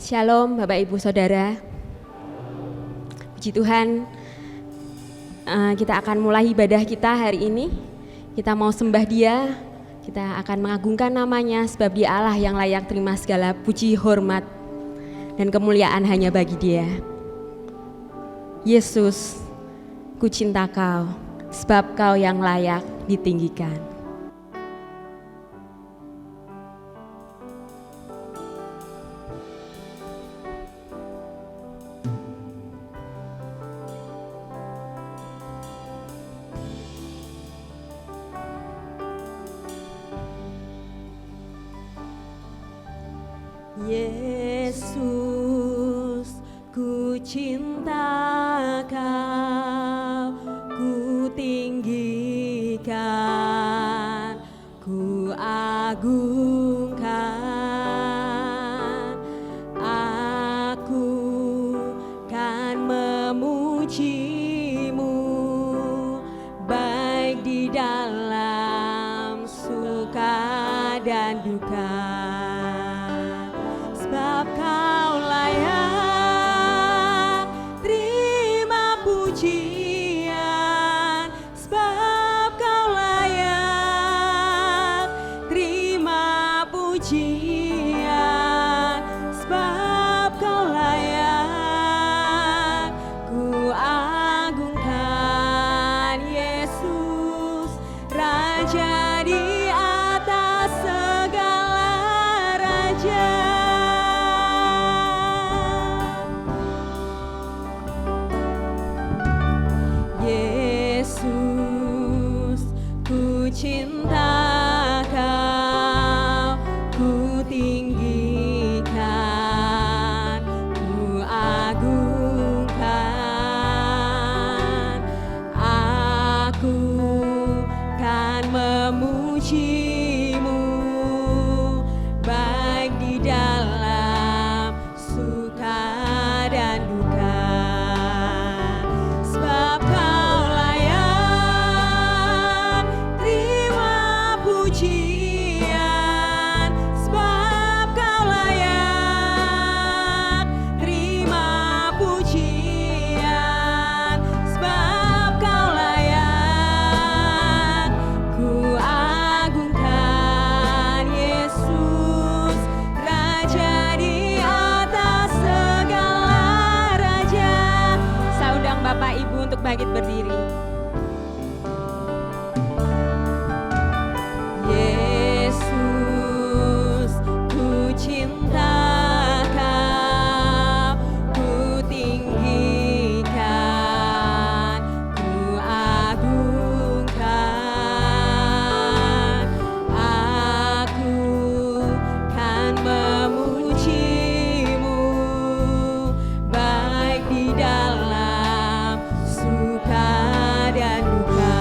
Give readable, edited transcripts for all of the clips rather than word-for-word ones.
Shalom Bapak Ibu Saudara. Puji Tuhan, kita akan mulai ibadah kita hari ini. Kita mau sembah Dia, kita akan mengagungkan namanya sebab Dia Allah yang layak terima segala puji, hormat, dan kemuliaan hanya bagi Dia. Yesus, ku cinta Kau, sebab Kau yang layak ditinggikan. Yesus, ku cinta Kau, ku tinggikan, ku agungkan. Aku kan memuji-Mu, baik di dalam suka dan duka. Sebab Kau layak terima pujian, sebab Kau layak terima pujian, sebab Kau layak ku agungkan. Yesus, Raja di atas segala raja. Yesus, ku cinta Kau, ku tinggikan, ku agungkan. Aku kan memuji-Mu, baik di dalam suka dan duka. Sebab Kau layak terima pujian, sebab Kau layak terima pujian, sebab Kau layak ku agungkan. Yesus, Raja di atas segala raja. Saya undang Bapak Ibu untuk bangkit berdiri. Yesus, ku cinta Kau, ku tinggikan, ku agungkan. Aku kan memuji-Mu, baik di dalam suka dan duka.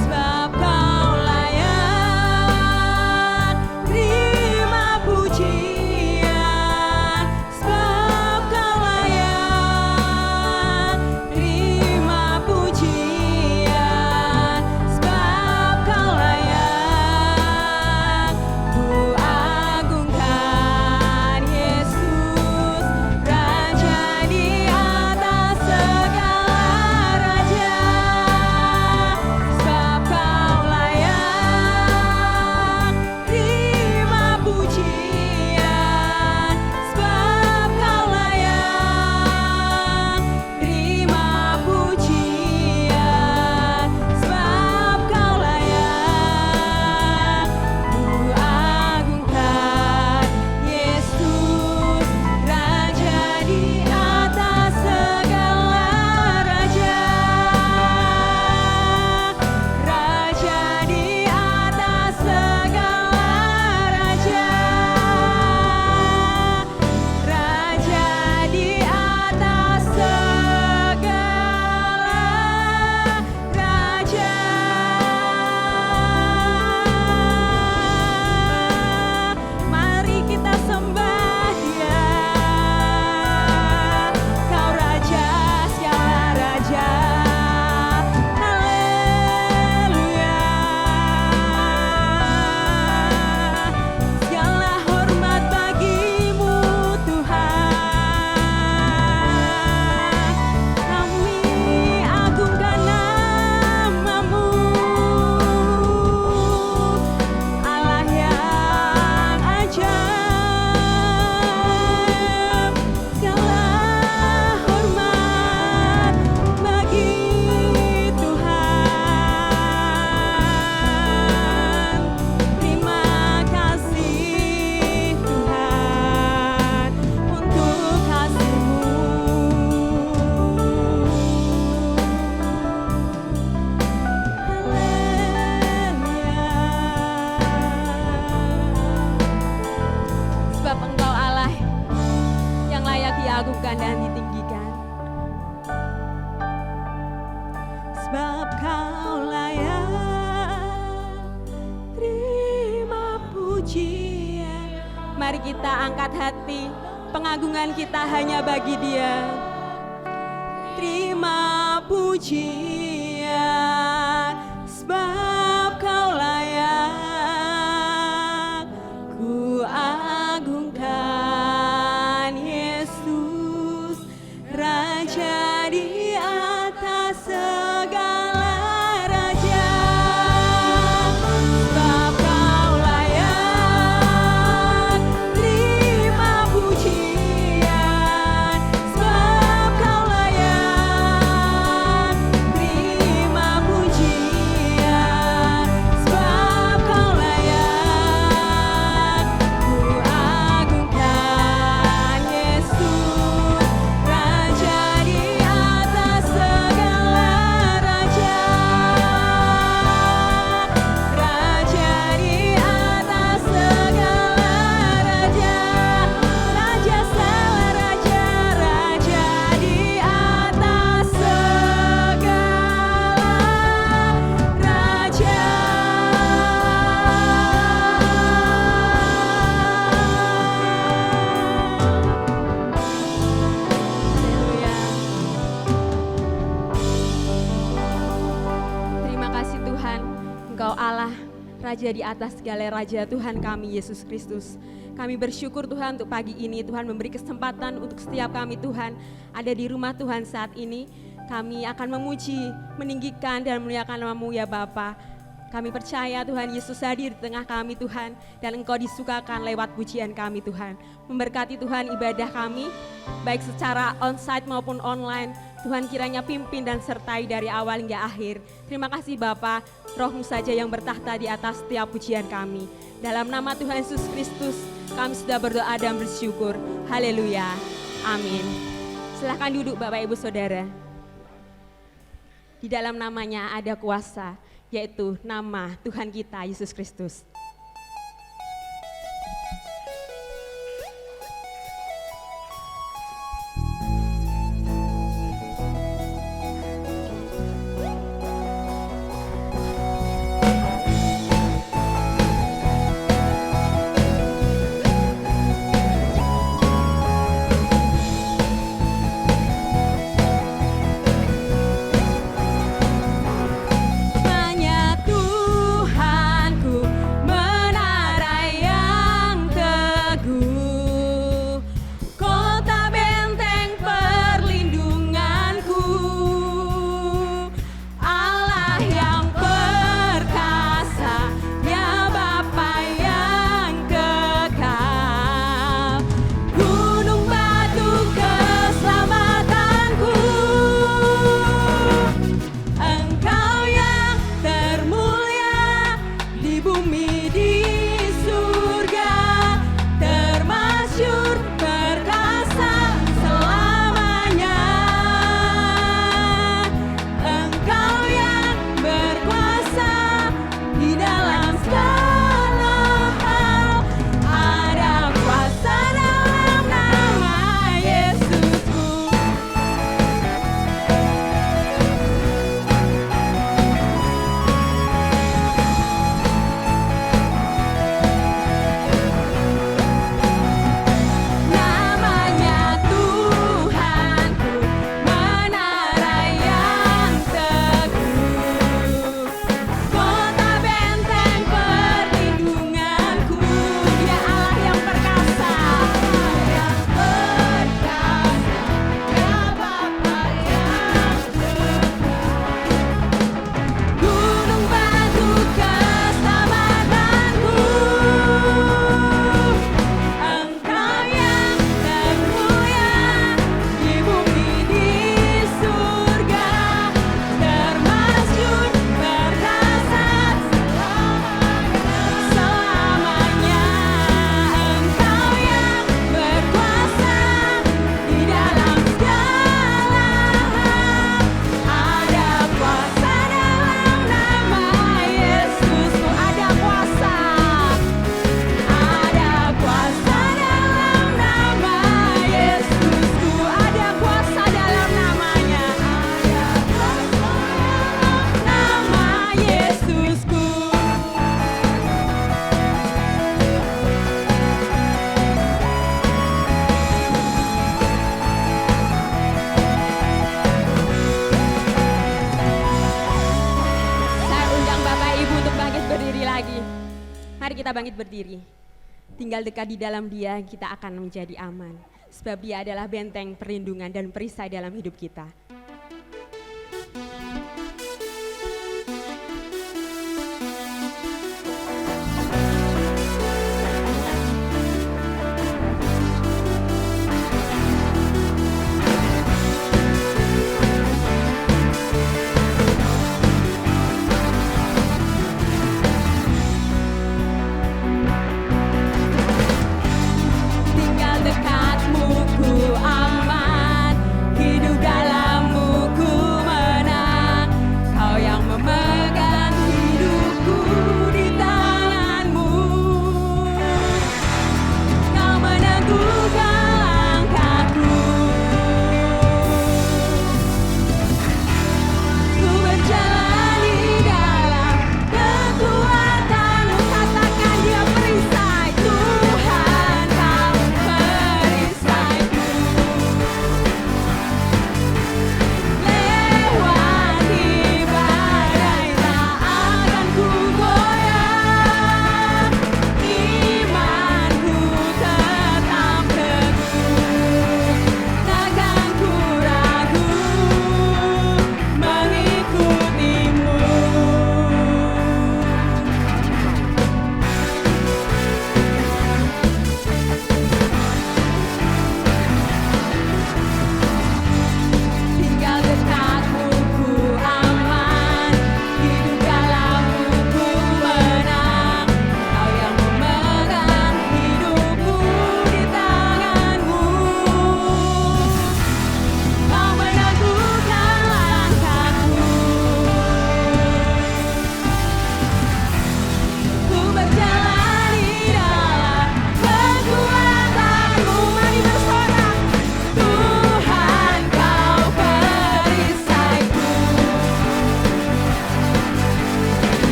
Sebab Kau layak terima pujian. diagungkan dan ditinggikan. Sebab Kau layak terima pujian. Mari kita angkat hati, pengagungan kita hanya bagi Dia. Terima pujian, sebab Kau layak, ku agungkan Yesus, Raja di atas segala raja. Sebab Kau layak terima pujian, sebab Kau layak terima pujian, sebab Kau layak, ku agungkan Yesus, Raja di atas segala raja. Raja di atas segala raja, Raja segala raja, Raja di atas segala raja. Haleluya. Terima kasih Tuhan, Engkau Allah, Raja di atas segala raja, Tuhan kami Yesus Kristus. Kami bersyukur Tuhan untuk pagi ini, Tuhan memberi kesempatan untuk setiap kami Tuhan ada di rumah Tuhan saat ini. Kami akan memuji, meninggikan dan memuliakan nama-Mu ya Bapa. Kami percaya Tuhan Yesus hadir di tengah kami Tuhan, dan Engkau disukakan lewat pujian kami Tuhan. Memberkati Tuhan ibadah kami, baik secara onsite maupun online. Tuhan kiranya pimpin dan sertai dari awal hingga akhir. Terima kasih Bapa, Roh-Mu saja yang bertahta di atas setiap pujian kami. Dalam nama Tuhan Yesus Kristus, kami sudah berdoa dan bersyukur. Haleluya. Amin. Silahkan duduk Bapak Ibu Saudara. Di dalam namanya ada kuasa, yaitu nama Tuhan kita Yesus Kristus. Hanya Tuhanku kita bangkit berdiri. Tinggal dekat di dalam Dia, kita akan menjadi aman. Sebab Dia adalah benteng perlindungan dan perisai dalam hidup kita.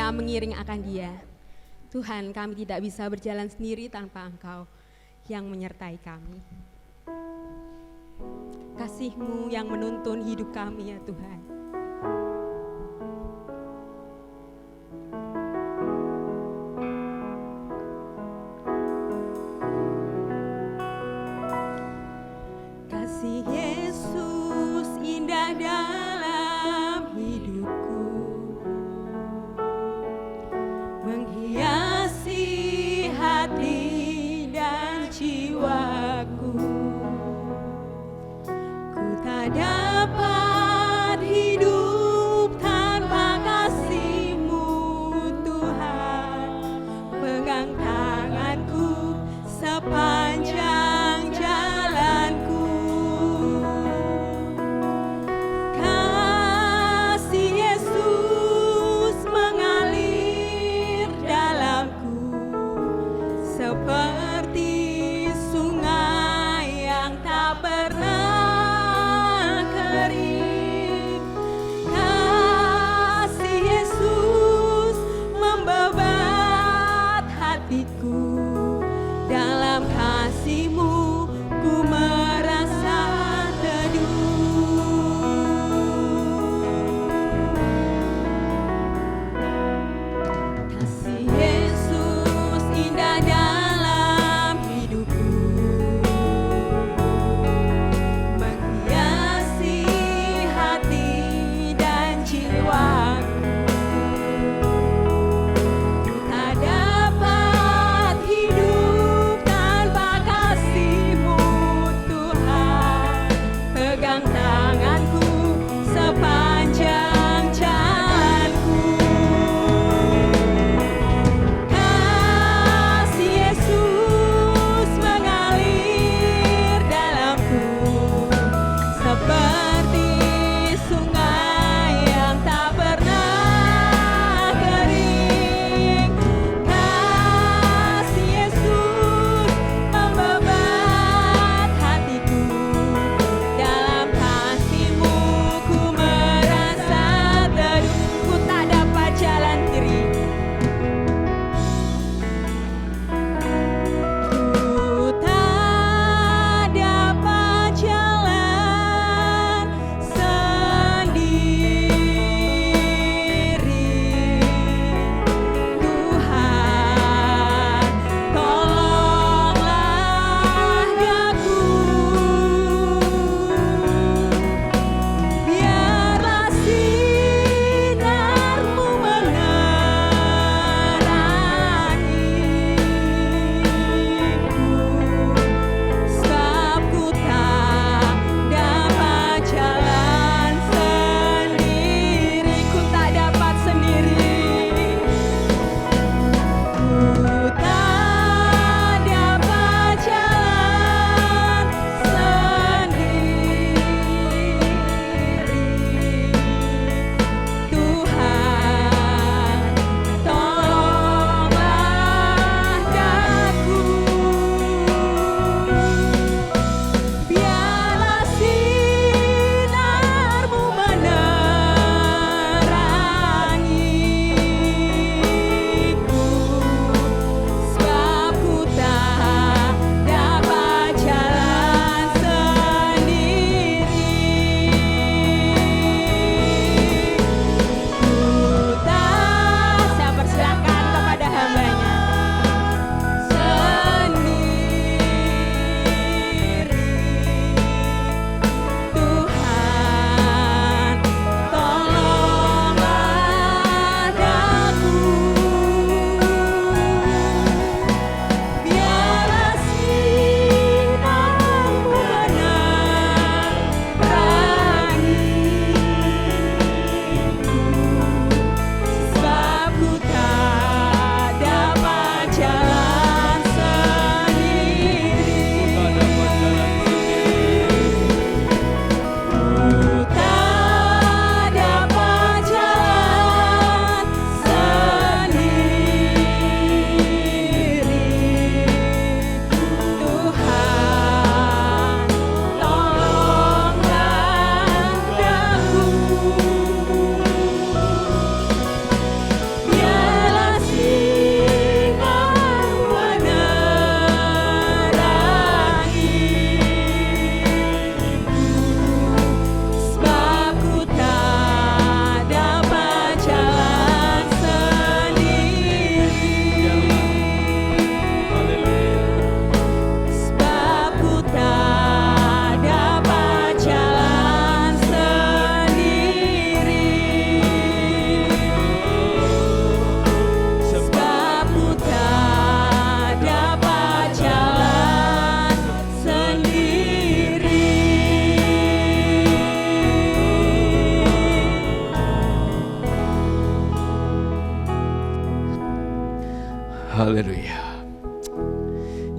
Mengiring akan Dia. Tuhan, kami tidak bisa berjalan sendiri tanpa Engkau yang menyertai kami. Kasih-Mu yang menuntun hidup kami ya Tuhan. Kasih Yesus indah dalam hidupku, menghiasi hati dan jiwaku. Ku tak dapat hidup tanpa kasih-Mu Tuhan. Pegang tanganku sepanjang jalanku. Kasih Yesus mengalir dalamku seperti sungai yang tak pernah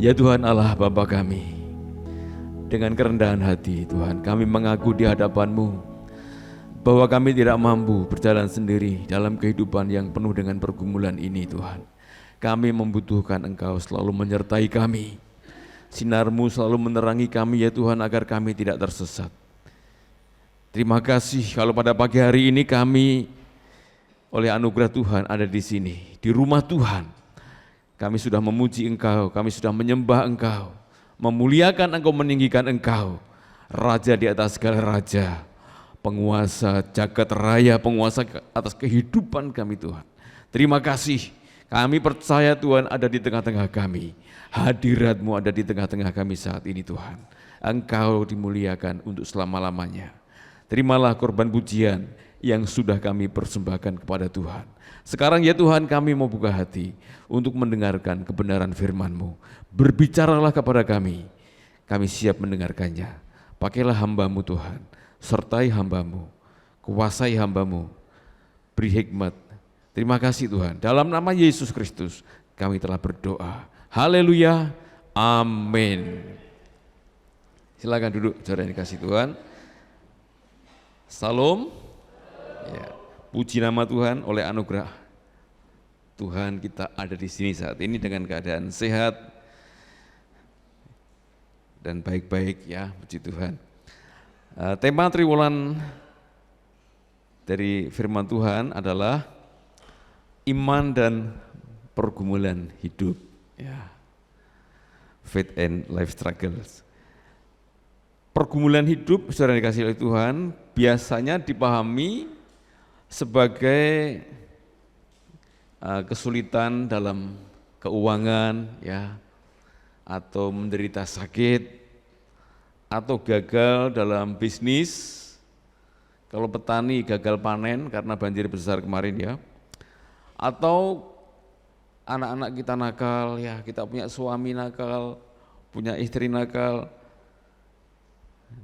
Ya Tuhan Allah Bapa kami, dengan kerendahan hati Tuhan, kami mengaku di hadapan-Mu bahwa kami tidak mampu berjalan sendiri dalam kehidupan yang penuh dengan pergumulan ini Tuhan. Kami membutuhkan Engkau selalu menyertai kami. Sinar-Mu selalu menerangi kami ya Tuhan agar kami tidak tersesat. Terima kasih kalau pada pagi hari ini kami oleh anugerah Tuhan ada di sini, di rumah Tuhan. Kami sudah memuji Engkau, kami sudah menyembah Engkau, memuliakan Engkau, meninggikan Engkau, Raja di atas segala raja, penguasa jagat raya, penguasa atas kehidupan kami Tuhan. Terima kasih, kami percaya Tuhan ada di tengah-tengah kami, hadirat-Mu ada di tengah-tengah kami saat ini Tuhan. Engkau dimuliakan untuk selama-lamanya. Terimalah korban pujian yang sudah kami persembahkan kepada Tuhan. Sekarang ya Tuhan kami mau buka hati untuk mendengarkan kebenaran firman-Mu. Berbicaralah kepada kami siap mendengarkannya. Pakailah hamba-Mu Tuhan, sertai hamba-Mu, kuasai hamba-Mu, beri hikmat. Terima kasih Tuhan, dalam nama Yesus Kristus kami telah berdoa. Haleluya, amin. Silakan duduk saudara yang dikasih Tuhan. Salam. Ya, puji nama Tuhan, oleh anugerah Tuhan kita ada di sini saat ini dengan keadaan sehat dan baik-baik ya, puji Tuhan. Tema triwulan dari firman Tuhan adalah iman dan pergumulan hidup. Ya. Faith and life struggles. Pergumulan hidup, saudara dikasih oleh Tuhan, biasanya dipahami sebagai kesulitan dalam keuangan, ya, atau menderita sakit, atau gagal dalam bisnis. Kalau petani gagal panen karena banjir besar kemarin ya, atau anak-anak kita nakal, ya kita punya suami nakal, punya istri nakal,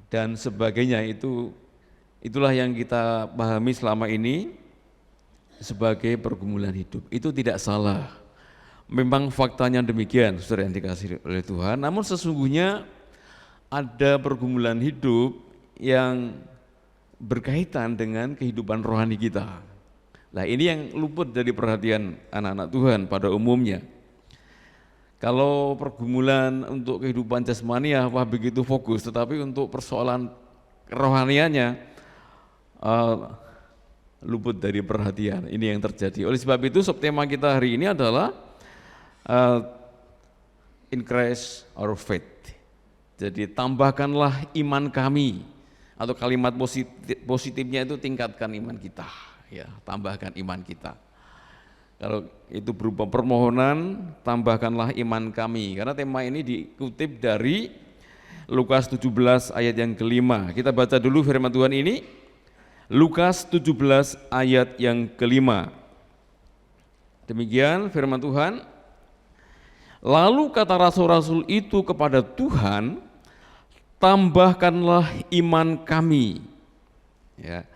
dan sebagainya. Itulah yang kita pahami selama ini sebagai pergumulan hidup. Itu tidak salah, memang faktanya demikian saudara yang dikasihi oleh Tuhan. Namun sesungguhnya ada pergumulan hidup yang berkaitan dengan kehidupan rohani kita. Nah ini yang luput dari perhatian anak-anak Tuhan pada umumnya. Kalau pergumulan untuk kehidupan jasmani ya wah begitu fokus, tetapi untuk persoalan kerohaniannya luput dari perhatian. Ini yang terjadi. Oleh sebab itu subtema kita hari ini adalah increase our faith. Jadi tambahkanlah iman kami, atau kalimat positifnya itu tingkatkan iman kita, ya tambahkan iman kita. Kalau itu berupa permohonan, tambahkanlah iman kami. Karena tema ini dikutip dari Lukas 17 ayat yang kelima. Kita baca dulu firman Tuhan ini. Lukas 17 ayat yang kelima. Demikian firman Tuhan. Lalu kata rasul-rasul itu kepada Tuhan, tambahkanlah iman kami. Ya.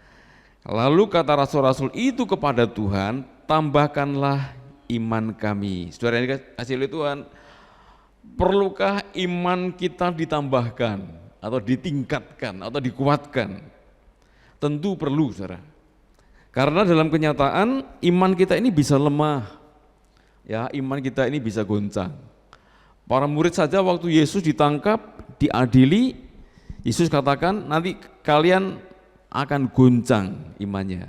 Lalu kata rasul-rasul itu kepada Tuhan, tambahkanlah iman kami. Saudara yang dikasihi oleh Tuhan, perlukah iman kita ditambahkan atau ditingkatkan atau dikuatkan? Tentu perlu, saudara. Karena dalam kenyataan iman kita ini bisa lemah. Ya, iman kita ini bisa goncang. Para murid saja waktu Yesus ditangkap, diadili, Yesus katakan nanti kalian akan goncang imannya.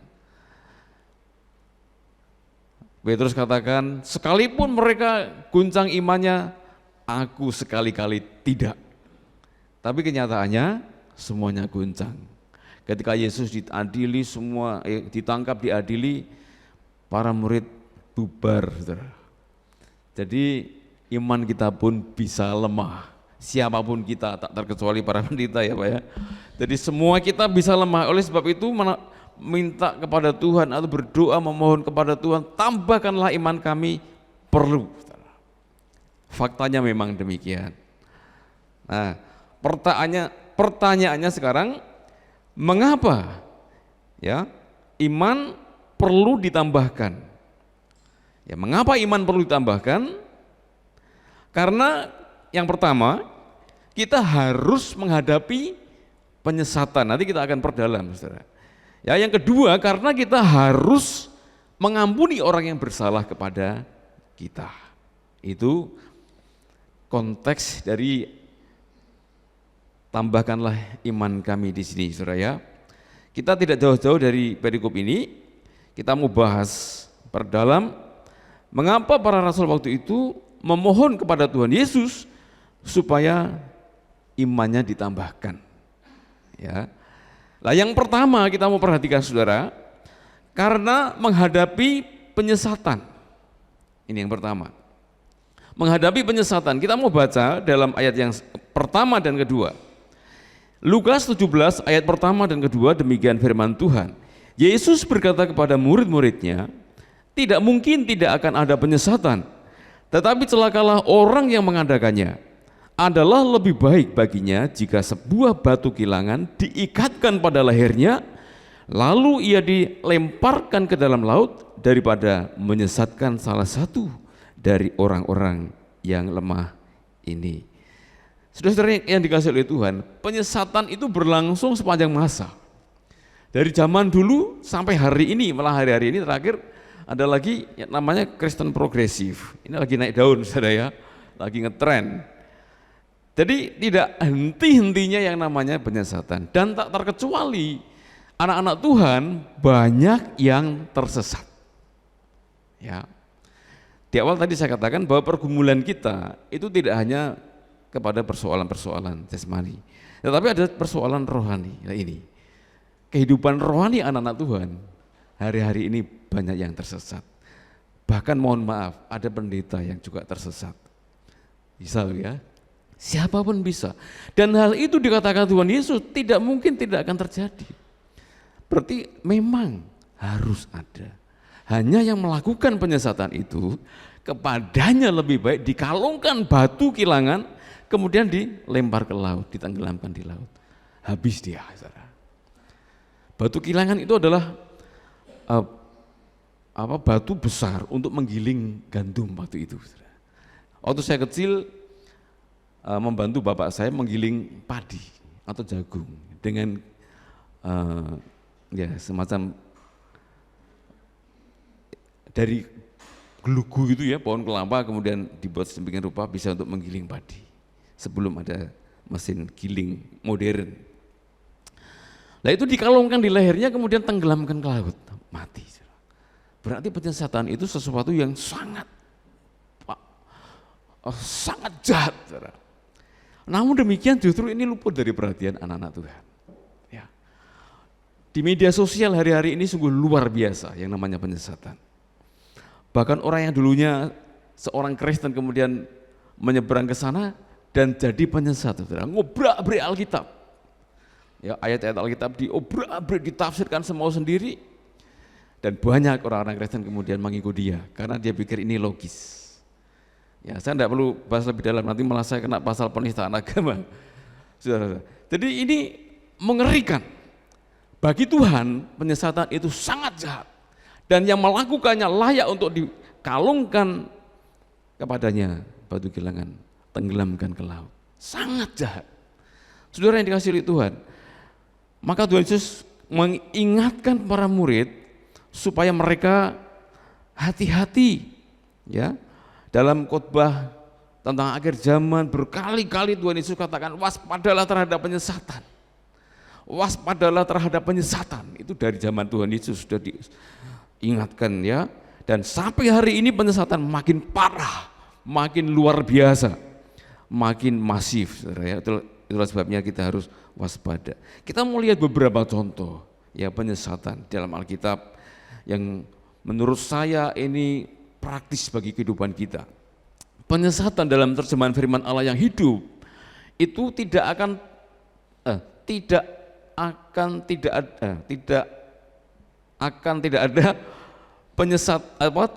Petrus katakan, sekalipun mereka goncang imannya, aku sekali-kali tidak. Tapi kenyataannya semuanya goncang. Ketika Yesus diadili, semua ditangkap, diadili, para murid bubar. Jadi iman kita pun bisa lemah. Siapapun kita, tak terkecuali para pendeta ya Pak ya. Jadi semua kita bisa lemah. Oleh sebab itu minta kepada Tuhan atau berdoa memohon kepada Tuhan, tambahkanlah iman kami, perlu. Faktanya memang demikian. Nah, pertanyaannya sekarang, mengapa ya iman perlu ditambahkan? Ya, mengapa iman perlu ditambahkan? Karena yang pertama, kita harus menghadapi penyesatan. Nanti kita akan perdalam, saudara. Ya, yang kedua, karena kita harus mengampuni orang yang bersalah kepada kita. Itu konteks dari tambahkanlah iman kami di sini, saudara ya. Kita tidak jauh-jauh dari perikop ini, kita mau bahas perdalam mengapa para rasul waktu itu memohon kepada Tuhan Yesus supaya imannya ditambahkan. Ya. Lah yang pertama kita mau perhatikan saudara, karena menghadapi penyesatan. Ini yang pertama. Menghadapi penyesatan, kita mau baca dalam ayat yang pertama dan kedua. Lukas 17 ayat pertama dan kedua, demikian firman Tuhan. Yesus berkata kepada murid-muridnya, tidak mungkin tidak akan ada penyesatan, tetapi celakalah orang yang mengadakannya. Adalah lebih baik baginya jika sebuah batu kilangan diikatkan pada lehernya, lalu ia dilemparkan ke dalam laut, daripada menyesatkan salah satu dari orang-orang yang lemah ini. Saudara-saudara yang dikasihi oleh Tuhan, penyesatan itu berlangsung sepanjang masa. Dari zaman dulu sampai hari ini, malah hari-hari ini terakhir ada lagi yang namanya Kristen progresif. Ini lagi naik daun, saudara ya, lagi ngetren. Jadi tidak henti-hentinya yang namanya penyesatan, dan tak terkecuali anak-anak Tuhan banyak yang tersesat. Ya. Di awal tadi saya katakan bahwa pergumulan kita itu tidak hanya kepada persoalan-persoalan jasmani, tetapi ada persoalan rohani. Nah ini, kehidupan rohani anak-anak Tuhan hari-hari ini banyak yang tersesat. Bahkan mohon maaf, ada pendeta yang juga tersesat. Bisa ya, siapapun bisa. Dan hal itu dikatakan Tuhan Yesus tidak mungkin tidak akan terjadi. Berarti memang harus ada. Hanya yang melakukan penyesatan itu, kepadanya lebih baik dikalungkan batu kilangan, kemudian dilempar ke laut, ditenggelamkan di laut. Habis dia, saudara. Batu kilangan itu adalah batu besar untuk menggiling gandum waktu itu. Saudara. Waktu saya kecil membantu bapak saya menggiling padi atau jagung dengan ya semacam dari gelugu itu ya, pohon kelapa kemudian dibuat sedemikian rupa bisa untuk menggiling padi. Sebelum ada mesin giling modern. Nah itu dikalungkan di lehernya kemudian tenggelamkan ke laut, mati. Berarti penyesatan itu sesuatu yang sangat jahat. Namun demikian justru ini luput dari perhatian anak-anak Tuhan. Ya. Di media sosial hari-hari ini sungguh luar biasa yang namanya penyesatan. Bahkan orang yang dulunya seorang Kristen kemudian menyeberang ke sana dan jadi penyesat, ngobrak-abrik Alkitab. Ya, ayat-ayat Alkitab diobrak-abrik, ditafsirkan semau sendiri. Dan banyak orang-orang Kristen kemudian mengikuti dia karena dia pikir ini logis. Ya, saya tidak perlu bahas lebih dalam, nanti malah saya kena pasal penistaan agama. Saudara-saudara. Jadi ini mengerikan. Bagi Tuhan penyesatan itu sangat jahat. Dan yang melakukannya layak untuk dikalungkan kepadanya batu kilangan, tenggelamkan ke laut. Sangat jahat. Saudara yang dikasihi Tuhan, maka Tuhan Yesus mengingatkan para murid supaya mereka hati-hati. Ya, dalam khotbah tentang akhir zaman berkali-kali Tuhan Yesus katakan waspadalah terhadap penyesatan. Waspadalah terhadap penyesatan. Itu dari zaman Tuhan Yesus sudah diingatkan ya. Dan sampai hari ini penyesatan makin parah, makin luar biasa, makin masif. Ya. Itulah sebabnya kita harus waspada. Kita mau lihat beberapa contoh ya penyesatan dalam Alkitab yang menurut saya ini praktis bagi kehidupan kita. Penyesatan dalam terjemahan firman Allah yang hidup itu tidak ada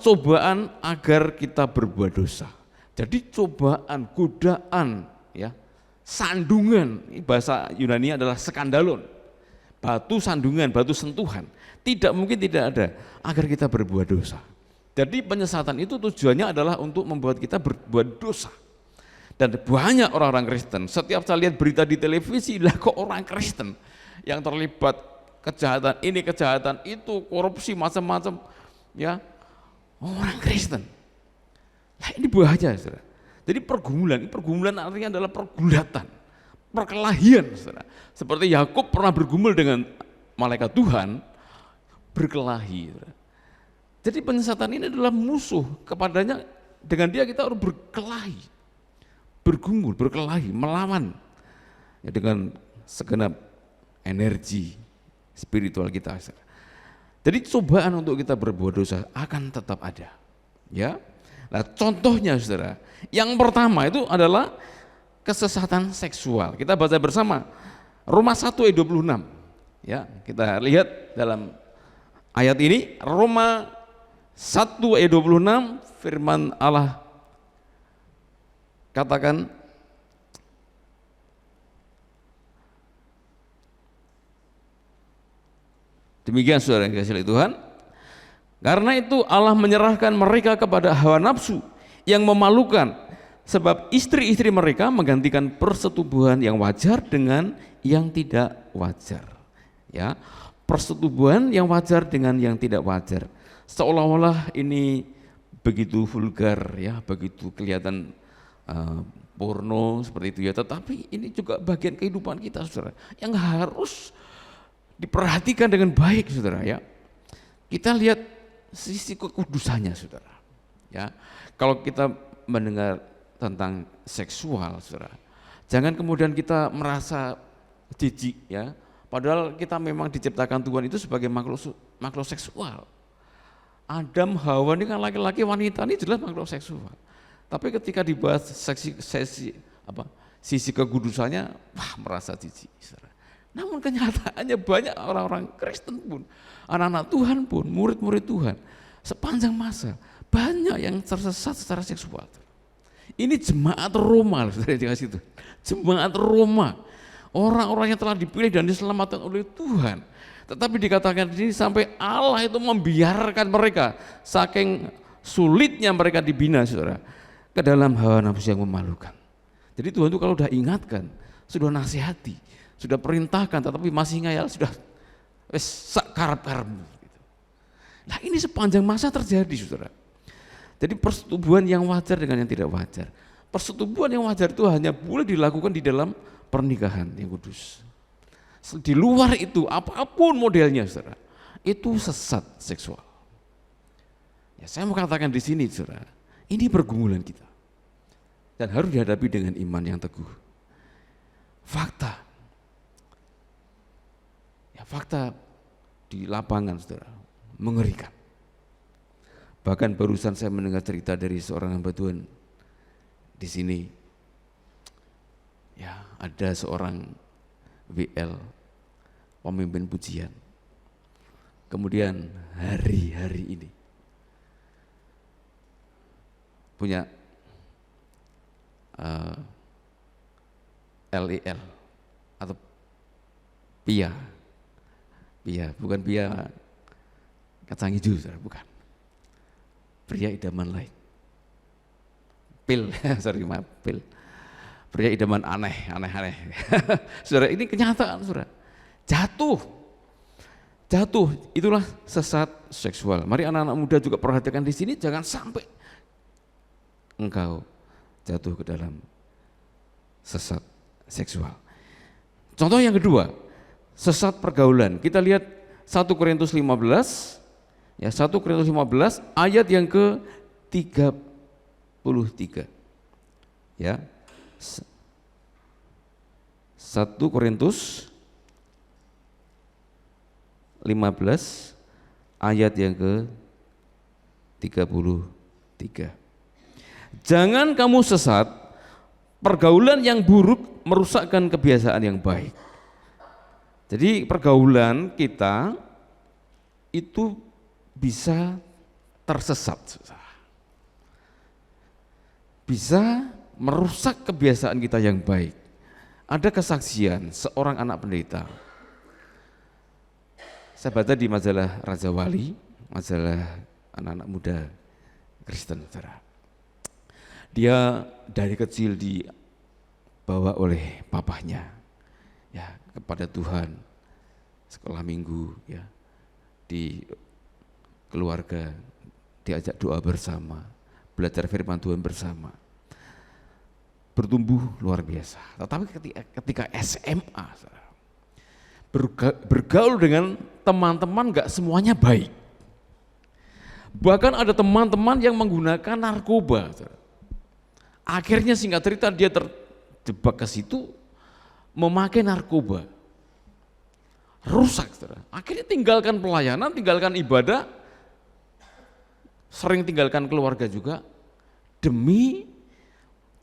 cobaan agar kita berbuat dosa. Jadi cobaan, godaan, ya, sandungan, bahasa Yunani adalah skandalon, batu sandungan, batu sentuhan. Tidak mungkin tidak ada agar kita berbuat dosa. Jadi penyesatan itu tujuannya adalah untuk membuat kita berbuat dosa. Dan banyak orang-orang Kristen, setiap saya lihat berita di televisi, lah kok orang Kristen yang terlibat kejahatan ini, kejahatan itu, korupsi macam-macam, ya, orang Kristen. Nah, ini bahaya, saudara. Jadi pergumulan artinya adalah pergulatan, perkelahian, saudara. Seperti Yakub pernah bergumul dengan malaikat Tuhan, berkelahi. Saudara. Jadi penyesatan ini adalah musuh kepadanya, dengan dia kita harus berkelahi, bergumul, berkelahi, melawan ya, dengan segenap energi spiritual kita. Saudara. Jadi cobaan untuk kita berbuat dosa akan tetap ada, ya. Nah, contohnya saudara, yang pertama itu adalah kesesatan seksual. Kita baca bersama Roma 1 ayat 26. Ya, kita lihat dalam ayat ini Roma 1 ayat 26, firman Allah katakan, demikian saudara yang dikasihi Tuhan, karena itu Allah menyerahkan mereka kepada hawa nafsu yang memalukan, sebab istri-istri mereka menggantikan persetubuhan yang wajar dengan yang tidak wajar. Ya, persetubuhan yang wajar dengan yang tidak wajar. Seolah-olah ini begitu vulgar, ya, begitu kelihatan porno seperti itu ya. Tetapi ini juga bagian kehidupan kita, saudara, yang harus diperhatikan dengan baik, saudara. Ya, kita lihat sisi kekudusannya, saudara. Ya, kalau kita mendengar tentang seksual, saudara, jangan kemudian kita merasa jijik, ya. Padahal kita memang diciptakan Tuhan itu sebagai makhluk seksual. Adam, Hawa ini kan laki-laki, wanita ini jelas makhluk seksual. Tapi ketika dibahas sisi kekudusannya, wah, merasa jijik, saudara. Namun kenyataannya banyak orang-orang Kristen pun, anak-anak Tuhan pun, murid-murid Tuhan, sepanjang masa banyak yang tersesat secara seksual. Ini jemaat Roma, itu jemaat Roma, orang-orang yang telah dipilih dan diselamatkan oleh Tuhan. Tetapi dikatakan di sini sampai Allah itu membiarkan mereka, saking sulitnya mereka dibina, saudara, ke dalam hawa nafsu yang memalukan. Jadi Tuhan itu kalau sudah ingatkan, sudah nasihati, sudah perintahkan, tetapi masih ngayal, sudah karep-karepmu. Nah, ini sepanjang masa terjadi, saudara. Jadi persetubuhan yang wajar dengan yang tidak wajar. Persetubuhan yang wajar itu hanya boleh dilakukan di dalam pernikahan yang kudus. Di luar itu apapun modelnya, saudara, itu sesat seksual. Ya, saya mau katakan di sini, saudara, ini pergumulan kita dan harus dihadapi dengan iman yang teguh. Fakta. Fakta di lapangan, saudara, mengerikan. Bahkan barusan saya mendengar cerita dari seorang hamba Tuhan di sini. Ya, ada seorang WL, pemimpin pujian. Kemudian hari-hari ini punya LEL atau PIA. Pia, bukan pia kacang hijau, saudara, bukan. Pria idaman lain. Pil, pil. Pria idaman aneh. Saudara, ini kenyataan, saudara. Jatuh, itulah sesat seksual. Mari anak-anak muda juga perhatikan di sini, jangan sampai engkau jatuh ke dalam sesat seksual. Contoh yang kedua, sesat pergaulan. Kita lihat 1 Korintus 15, ya, 1 Korintus 15 ayat yang ke-33. Ya. 1 Korintus 15 ayat yang ke-33. Jangan kamu sesat, pergaulan yang buruk merusakkan kebiasaan yang baik. Jadi pergaulan kita itu bisa tersesat, bisa merusak kebiasaan kita yang baik. Ada kesaksian seorang anak pendeta, saya baca di majalah Raja Wali, majalah anak-anak muda Kristen, saudara. Dia dari kecil dibawa oleh papahnya ya kepada Tuhan, sekolah minggu ya, di keluarga diajak doa bersama, belajar firman Tuhan bersama, bertumbuh luar biasa. Tetapi ketika SMA bergaul dengan teman-teman gak semuanya baik. Bahkan ada teman-teman yang menggunakan narkoba. Akhirnya singkat cerita dia terjebak ke situ, memakai narkoba. Rusak. Akhirnya tinggalkan pelayanan, tinggalkan ibadah, sering tinggalkan keluarga juga demi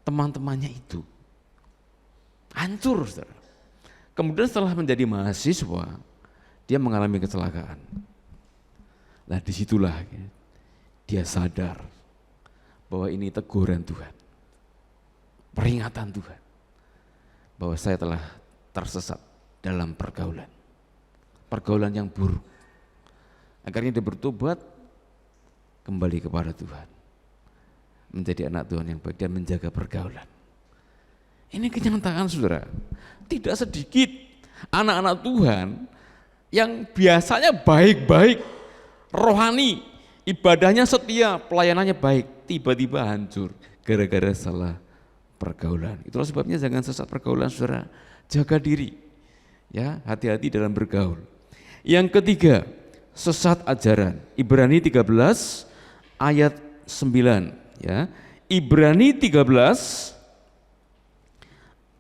teman-temannya itu. Hancur, saudara. Kemudian setelah menjadi mahasiswa, dia mengalami kecelakaan. Nah disitulah dia sadar bahwa ini teguran Tuhan, peringatan Tuhan, bahwa saya telah tersesat dalam pergaulan yang buruk. Akhirnya dia bertobat, kembali kepada Tuhan, menjadi anak Tuhan yang baik dan menjaga pergaulan. Ini kenyataan saudara, tidak sedikit anak-anak Tuhan yang biasanya baik-baik, rohani, ibadahnya setia, pelayanannya baik, tiba-tiba hancur gara-gara salah pergaulan. Itulah sebabnya jangan sesat pergaulan saudara, jaga diri, ya hati-hati dalam bergaul. Yang ketiga, sesat ajaran. Ibrani 13 ayat 9 ya. Ibrani 13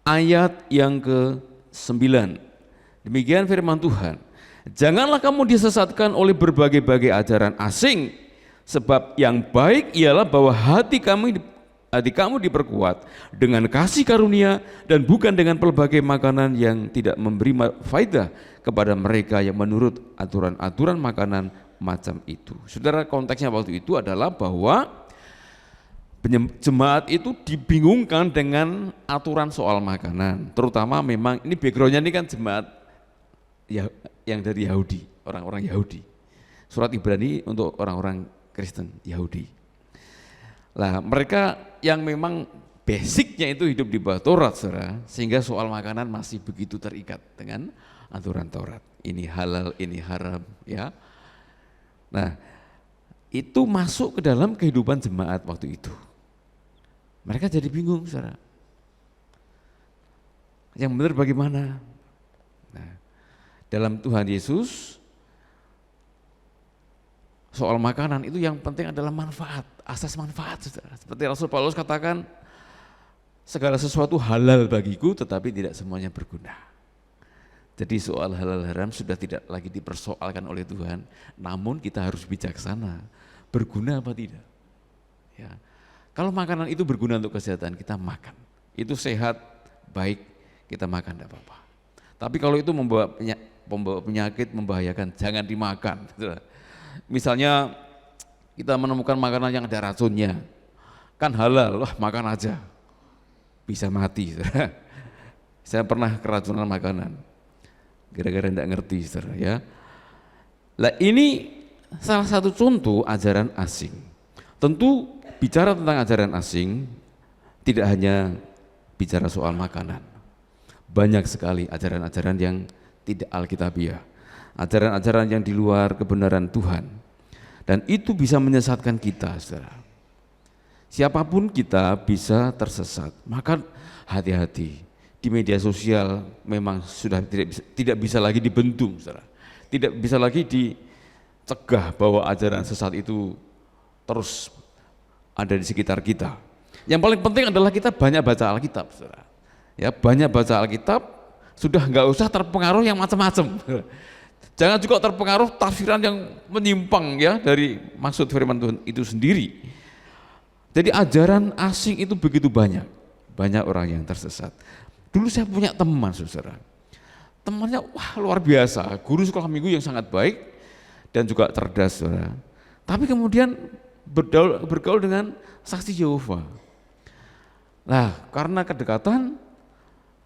ayat yang ke-9. Demikian firman Tuhan. Janganlah kamu disesatkan oleh berbagai-bagai ajaran asing, sebab yang baik ialah bahwa hati kamu diperkuat dengan kasih karunia dan bukan dengan pelbagai makanan yang tidak memberi faedah kepada mereka yang menurut aturan-aturan makanan macam itu. Saudara, konteksnya waktu itu adalah bahwa jemaat itu dibingungkan dengan aturan soal makanan, terutama memang ini backgroundnya ini kan jemaat yang dari Yahudi, orang-orang Yahudi. Surat Ibrani untuk orang-orang Kristen Yahudi. Lah mereka yang memang basicnya itu hidup di bawah Taurat, saudara, sehingga soal makanan masih begitu terikat dengan aturan Taurat. Ini halal, ini haram, ya. Nah, itu masuk ke dalam kehidupan jemaat waktu itu. Mereka jadi bingung, saudara. Yang benar bagaimana? Nah, dalam Tuhan Yesus, soal makanan itu yang penting adalah manfaat, asas manfaat, saudara. Seperti Rasul Paulus katakan, segala sesuatu halal bagiku, tetapi tidak semuanya berguna. Jadi soal halal haram sudah tidak lagi dipersoalkan oleh Tuhan, namun kita harus bijaksana, berguna apa tidak? Ya. Kalau makanan itu berguna untuk kesehatan, kita makan. Itu sehat, baik, kita makan, tidak apa-apa. Tapi kalau itu membawa penyakit, membahayakan, jangan dimakan. Misalnya kita menemukan makanan yang ada racunnya, kan halal, wah makan aja, bisa mati. Saya pernah keracunan makanan, gara-gara tidak ngerti, saudara, ya. Lah ini salah satu contoh ajaran asing. Tentu bicara tentang ajaran asing tidak hanya bicara soal makanan. Banyak sekali ajaran-ajaran yang tidak alkitabiah, ajaran-ajaran yang di luar kebenaran Tuhan. Dan itu bisa menyesatkan kita, saudara. Siapapun kita bisa tersesat. Maka hati-hati. Di media sosial memang sudah tidak bisa lagi dibendung, saudara. Tidak bisa lagi dicegah bahwa ajaran sesat itu terus ada di sekitar kita. Yang paling penting adalah kita banyak baca Alkitab, saudara. Ya, banyak baca Alkitab, sudah nggak usah terpengaruh yang macam-macam. Jangan juga terpengaruh tafsiran yang menyimpang ya dari maksud firman Tuhan itu sendiri. Jadi ajaran asing itu begitu banyak orang yang tersesat. Dulu saya punya teman, saudara. Temannya wah luar biasa, guru sekolah minggu yang sangat baik dan juga cerdas, saudara. Tapi kemudian bergaul dengan saksi Yehova. Nah, karena kedekatan,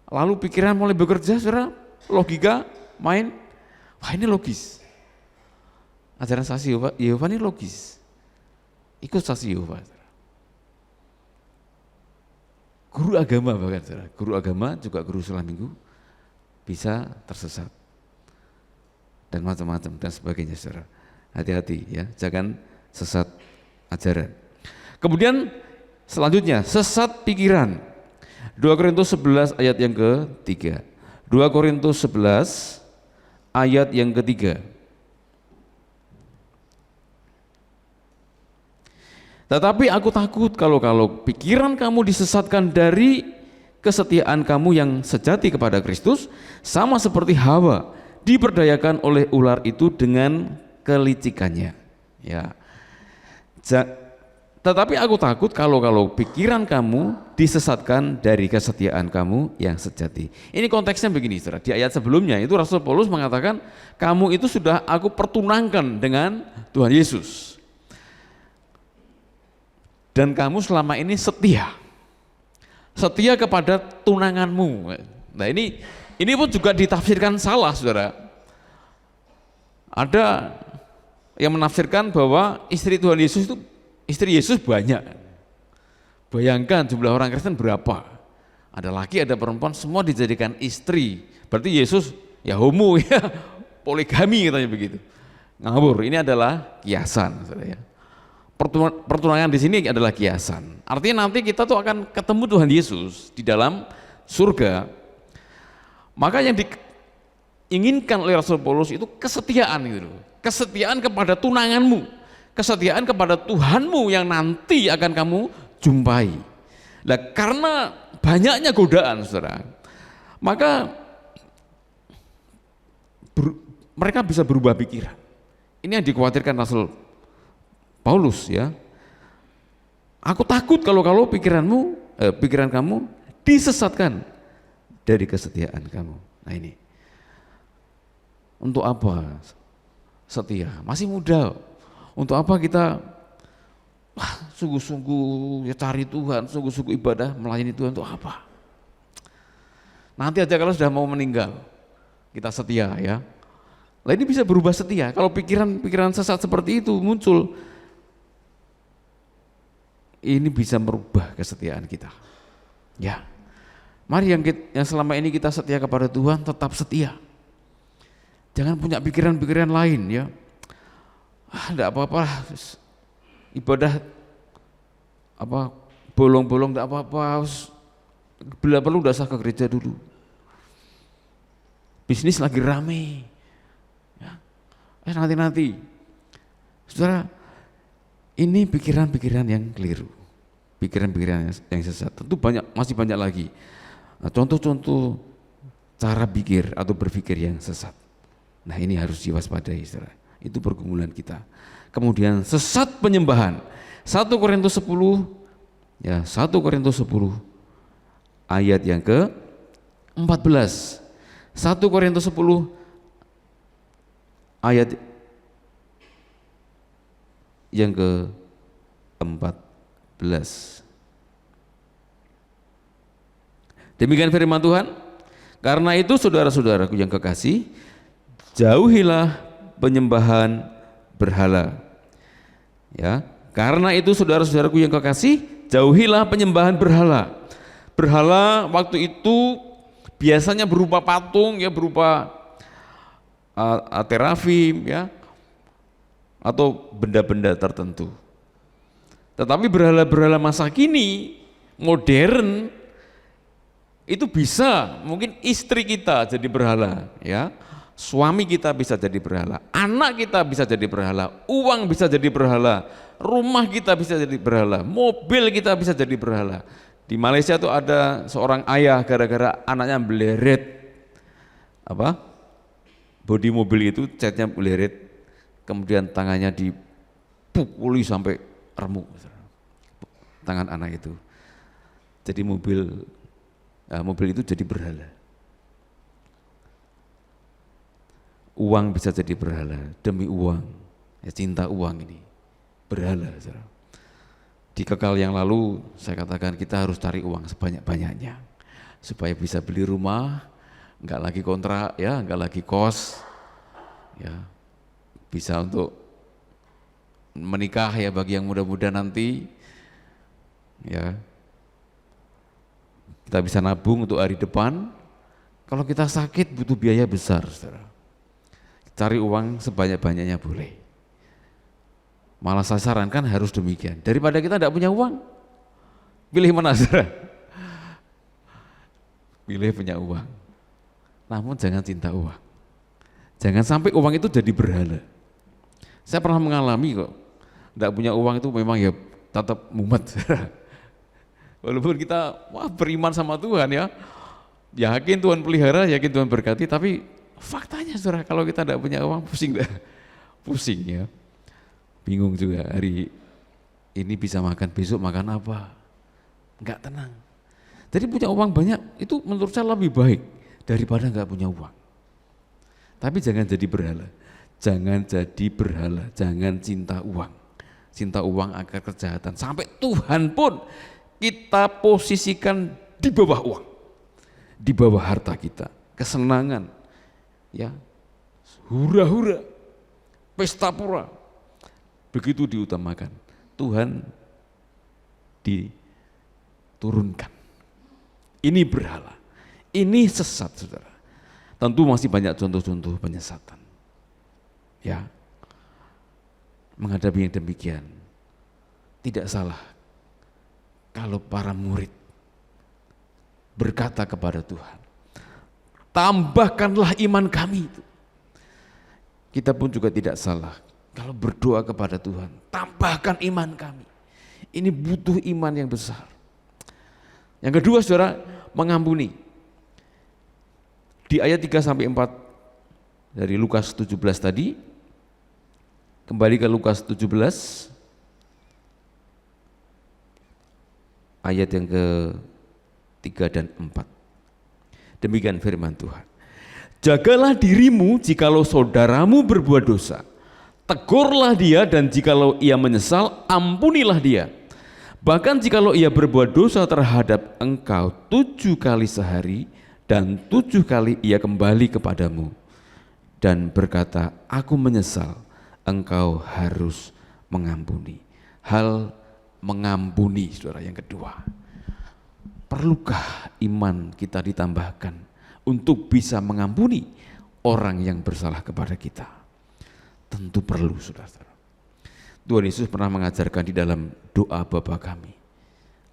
lalu pikiran mulai bekerja, saudara, logika main, wah ini logis. Ajaran saksi Yehova ini logis. Ikut saksi Yehova. guru agama bahkan saudara, guru agama juga guru sekolah minggu bisa tersesat dan macam-macam dan sebagainya saudara. Hati-hati ya, jangan sesat ajaran. Kemudian selanjutnya sesat pikiran. 2 Korintus 11 ayat yang ketiga. 2 Korintus 11 ayat yang ketiga. Tetapi aku takut kalau pikiran kamu disesatkan dari kesetiaan kamu yang sejati kepada Kristus, sama seperti Hawa diperdayakan oleh ular itu dengan kelicikannya. Ya. Tetapi aku takut kalau pikiran kamu disesatkan dari kesetiaan kamu yang sejati. Ini konteksnya begini, saudara. Di ayat sebelumnya itu Rasul Paulus mengatakan, kamu itu sudah aku pertunangkan dengan Tuhan Yesus. Dan kamu selama ini setia kepada tunanganmu. Nah ini pun juga ditafsirkan salah, saudara. Ada yang menafsirkan bahwa istri Tuhan Yesus itu istri Yesus banyak. Bayangkan jumlah orang Kristen berapa? Ada laki, ada perempuan, semua dijadikan istri. Berarti Yesus ya homo ya, poligami katanya begitu. Ngawur. Ini adalah kiasan, saudara ya. Pertunangan di sini adalah kiasan. Artinya nanti kita tuh akan ketemu Tuhan Yesus di dalam surga. Maka yang diinginkan oleh Rasul Paulus itu kesetiaan gitu loh. Kesetiaan kepada tunanganmu, kesetiaan kepada Tuhanmu yang nanti akan kamu jumpai. Nah, karena banyaknya godaan, saudara, maka mereka bisa berubah pikiran. Ini yang dikhawatirkan Rasul Paulus ya. Aku takut kalau pikiran kamu disesatkan dari kesetiaan kamu. Nah ini, untuk apa setia? Masih muda. Untuk apa kita sungguh-sungguh ya cari Tuhan, sungguh-sungguh ibadah, melayani Tuhan, untuk apa? Nanti aja kalau sudah mau meninggal, kita setia ya. Nah ini bisa berubah setia. Kalau pikiran sesat seperti itu muncul, ini bisa merubah kesetiaan kita. Ya, mari yang selama ini kita setia kepada Tuhan tetap setia. Jangan punya pikiran-pikiran lain ya. Enggak apa-apa, ibadah bolong-bolong enggak apa-apa. Bila perlu udah sah ke gereja dulu. Bisnis lagi rame. Ya. Nanti. Saudara, ini pikiran-pikiran yang keliru, pikiran-pikiran yang sesat. Tentu masih banyak lagi. Nah, contoh-contoh cara pikir atau berpikir yang sesat. Nah ini harus diwaspadai, saudara. Itu pergumulan kita. Kemudian sesat penyembahan. 1 Korintus 10 ya, 1 Korintus 10 ayat yang ke-14. 1 Korintus 10 ayat yang ke-14. Demikian firman Tuhan. Karena itu saudara-saudaraku yang kekasih, jauhilah penyembahan berhala. Ya, karena itu saudara-saudaraku yang kekasih, jauhilah penyembahan berhala. Berhala waktu itu biasanya berupa patung ya, berupa terafim ya, atau benda-benda tertentu. Tetapi berhala-berhala masa kini modern itu bisa, mungkin istri kita jadi berhala ya, suami kita bisa jadi berhala, anak kita bisa jadi berhala, uang bisa jadi berhala, rumah kita bisa jadi berhala, mobil kita bisa jadi berhala. Di Malaysia tuh ada seorang ayah gara-gara anaknya beleret bodi mobil itu catnya beleret, kemudian tangannya dipukuli sampai remuk tangan anak itu. Jadi mobil itu jadi berhala. Uang bisa jadi berhala, demi uang ya, cinta uang ini berhala. Di kekal yang lalu saya katakan kita harus cari uang sebanyak-banyaknya supaya bisa beli rumah, enggak lagi kontrak ya, enggak lagi kos ya, bisa untuk menikah ya bagi yang muda-muda nanti ya. Kita bisa nabung untuk hari depan. Kalau kita sakit butuh biaya besar, saudara. Cari uang sebanyak-banyaknya boleh. Malah saya sarankan harus demikian. Daripada kita tidak punya uang, pilih mana, saudara? Pilih punya uang. Namun jangan cinta uang. Jangan sampai uang itu jadi berhala. Saya pernah mengalami kok, tidak punya uang itu memang ya tetap mumet, saudara. Walaupun kita beriman sama Tuhan ya, yakin Tuhan pelihara, yakin Tuhan berkati, tapi faktanya saudara kalau kita tidak punya uang pusing dah, pusing ya, bingung juga hari ini bisa makan, besok makan apa, nggak tenang. Jadi punya uang banyak itu menurut saya lebih baik daripada nggak punya uang. Tapi jangan jadi berhala, jangan jadi berhala, jangan cinta uang. Cinta uang akan kejahatan. Sampai Tuhan pun kita posisikan di bawah uang, di bawah harta kita, kesenangan, ya, hura-hura, pesta pura, begitu diutamakan. Tuhan diturunkan. Ini berhala, ini sesat, saudara. Tentu masih banyak contoh-contoh penyesatan. Ya, menghadapi yang demikian tidak salah kalau para murid berkata kepada Tuhan, tambahkanlah iman kami itu. Kita pun juga tidak salah kalau berdoa kepada Tuhan, tambahkan iman kami. Ini butuh iman yang besar. Yang kedua, saudara, mengampuni. Di ayat 3-4 dari Lukas 17 tadi, kembali ke Lukas 17 ayat yang ke-3 dan 4. Demikian firman Tuhan. Jagalah dirimu jikalau saudaramu berbuat dosa. Tegurlah dia, dan jikalau ia menyesal, ampunilah dia. Bahkan jikalau ia berbuat dosa terhadap engkau 7 kali sehari, dan 7 kali ia kembali kepadamu dan berkata, aku menyesal, engkau harus mengampuni. Hal mengampuni, saudara, yang kedua. Perlukah iman kita ditambahkan untuk bisa mengampuni orang yang bersalah kepada kita? Tentu perlu, saudara. Tuhan Yesus pernah mengajarkan di dalam doa Bapa kami,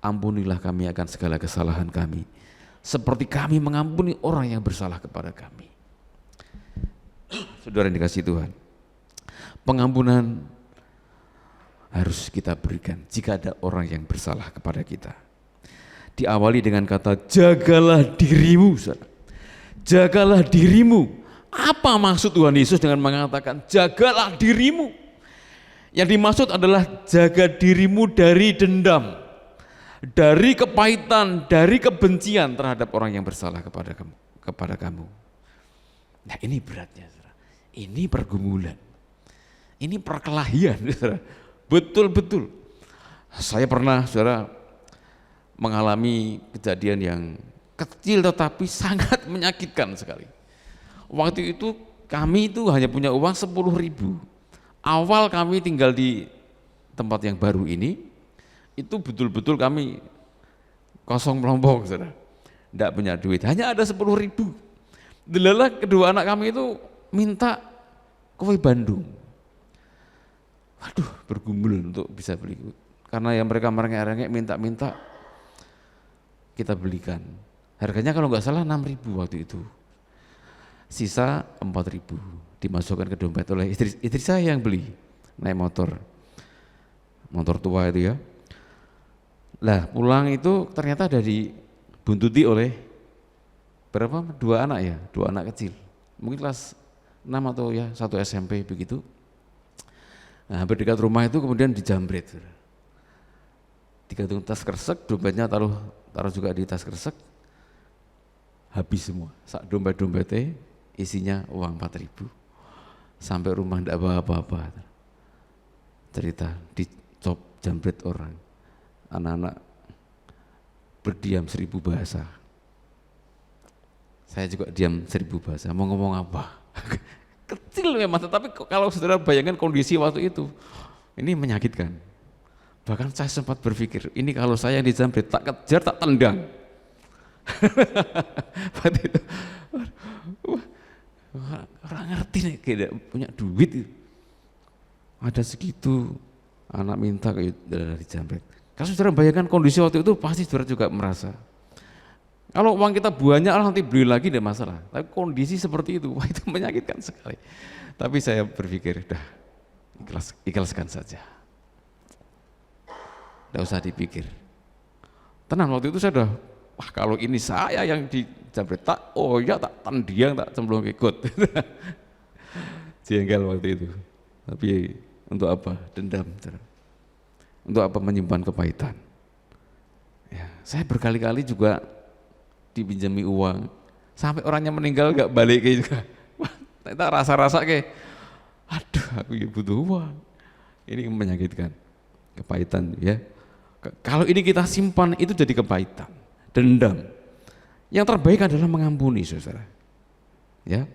ampunilah kami akan segala kesalahan kami, seperti kami mengampuni orang yang bersalah kepada kami. Saudara yang dikasihi Tuhan, pengampunan harus kita berikan jika ada orang yang bersalah kepada kita. Diawali dengan kata jagalah dirimu, saudara. Jagalah dirimu. Apa maksud Tuhan Yesus dengan mengatakan jagalah dirimu? Yang dimaksud adalah jaga dirimu dari dendam, dari kepahitan, dari kebencian terhadap orang yang bersalah kepada kamu. Nah, ini beratnya, saudara. Ini pergumulan, ini perkelahian, saudara. Betul-betul. Saya pernah, saudara, mengalami kejadian yang kecil tetapi sangat menyakitkan sekali. Waktu itu kami itu hanya punya uang 10.000. Awal kami tinggal di tempat yang baru ini, itu betul-betul kami kosong melompong, saudara. Tidak punya duit, hanya ada 10.000. Delalah kedua anak kami itu minta kue Bandung. Waduh, bergumul untuk bisa beli. Karena yang mereka merengek-rengek minta-minta, kita belikan. Harganya kalau nggak salah 6.000 waktu itu. Sisa 4.000 dimasukkan ke dompet oleh istri saya yang beli, naik motor tua itu ya. Lah pulang itu ternyata ada dibuntuti oleh berapa? 2 anak ya, 2 anak kecil, mungkin kelas 6 atau ya 1 SMP begitu. Nah, hampir dekat rumah itu kemudian dijambret. Digantung tas kresek, dompetnya taruh juga di tas kresek, habis semua. Sak dompet-dompetnya isinya uang 4.000. Sampai rumah tidak bawa apa-apa. Cerita dicop jambret orang. Anak-anak berdiam 1000 bahasa. Saya juga diam 1000 bahasa. Mau ngomong apa? Kecil memang, tetapi kalau saudara bayangkan kondisi waktu itu, ini menyakitkan. Bahkan saya sempat berpikir, ini kalau saya yang dijambret, tak kejar, tak tendang. Waktu itu, orang ngerti nih, kayak punya duit itu. Ada segitu, anak minta kayak dari jambret. Kalau saudara bayangkan kondisi waktu itu, pasti saudara juga merasa. Kalau uang kita banyak nanti beli lagi tidak masalah. Tapi kondisi seperti itu, wah itu menyakitkan sekali. Tapi saya berpikir, dah ikhlaskan saja. Tidak usah dipikir. Tenang, waktu itu saya udah, wah kalau ini saya yang dijambret, oh ya tak tendiang, tak cemplung ikut. Jengkel waktu itu. Tapi untuk apa? Dendam. Untuk apa menyimpan kepahitan? Ya, saya berkali-kali juga dipinjami uang, sampai orangnya meninggal gak balik kayak juga. Wah, kita rasa-rasa kayak, aduh aku butuh uang. Ini menyakitkan, kepahitan ya. Kalau ini kita simpan itu jadi kepahitan, dendam. Yang terbaik adalah mengampuni, saudara. Ya,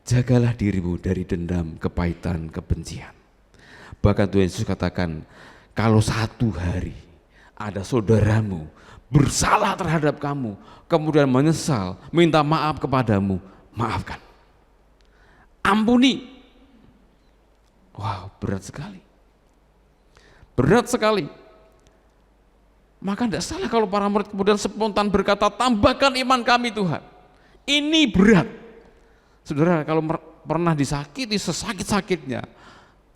jagalah dirimu dari dendam, kepahitan, kebencian. Bahkan Tuhan Yesus katakan, kalau satu hari ada saudaramu bersalah terhadap kamu, kemudian menyesal, minta maaf kepadamu, maafkan. Ampuni. Wow, berat sekali. Berat sekali. Maka tidak salah kalau para murid kemudian spontan berkata, tambahkan iman kami Tuhan. Ini berat. Saudara, kalau pernah disakiti sesakit-sakitnya,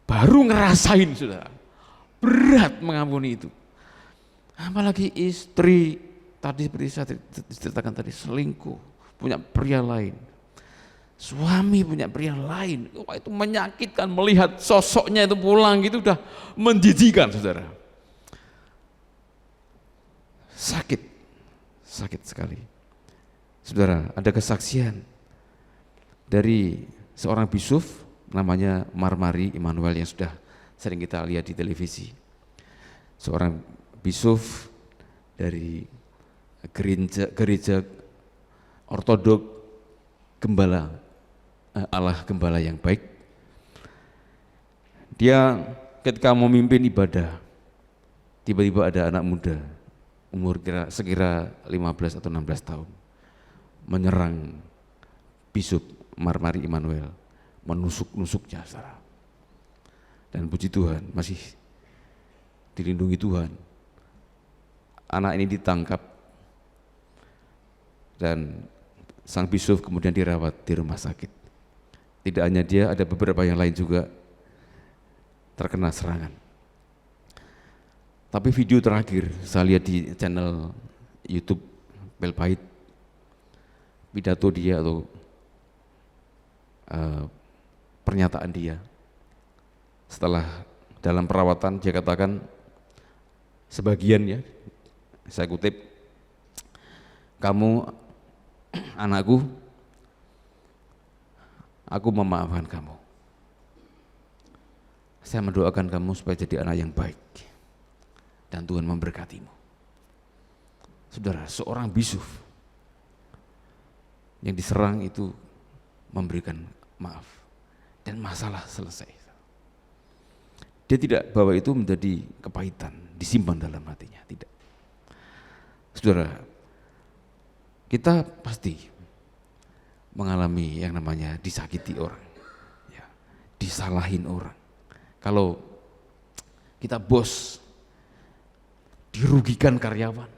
baru ngerasain saudara. Berat mengampuni itu. Apalagi istri, tadi seperti saya ceritakan tadi, selingkuh, punya pria lain. Suami punya pria lain. Wah, itu menyakitkan, melihat sosoknya itu pulang gitu udah menjijikan saudara. Sakit, sakit sekali. Saudara, ada kesaksian dari seorang biskop namanya Marmari Immanuel yang sudah sering kita lihat di televisi. Seorang biskop dari gereja ortodok Gembala, Allah Gembala yang baik. Dia ketika memimpin ibadah, tiba-tiba ada anak muda umur sekira 15 atau 16 tahun menyerang biskop Marmari Immanuel, menusuk-nusuknya saudara. Dan puji Tuhan masih dilindungi Tuhan. Anak ini ditangkap dan sang biskop kemudian dirawat di rumah sakit. Tidak hanya dia, ada beberapa yang lain juga terkena serangan. Tapi video terakhir saya lihat di channel YouTube Pelpahit, pidato dia atau pernyataan dia setelah dalam perawatan, dia katakan sebagian ya, saya kutip, kamu anakku, aku memaafkan kamu. Saya mendoakan kamu supaya jadi anak yang baik dan Tuhan memberkatimu. Saudara, seorang biskop yang diserang itu memberikan maaf dan masalah selesai. Dia tidak bawa itu menjadi kepahitan, disimpan dalam hatinya, tidak. Saudara, kita pasti mengalami yang namanya disakiti orang, ya, disalahin orang. Kalau kita bos, dirugikan karyawan,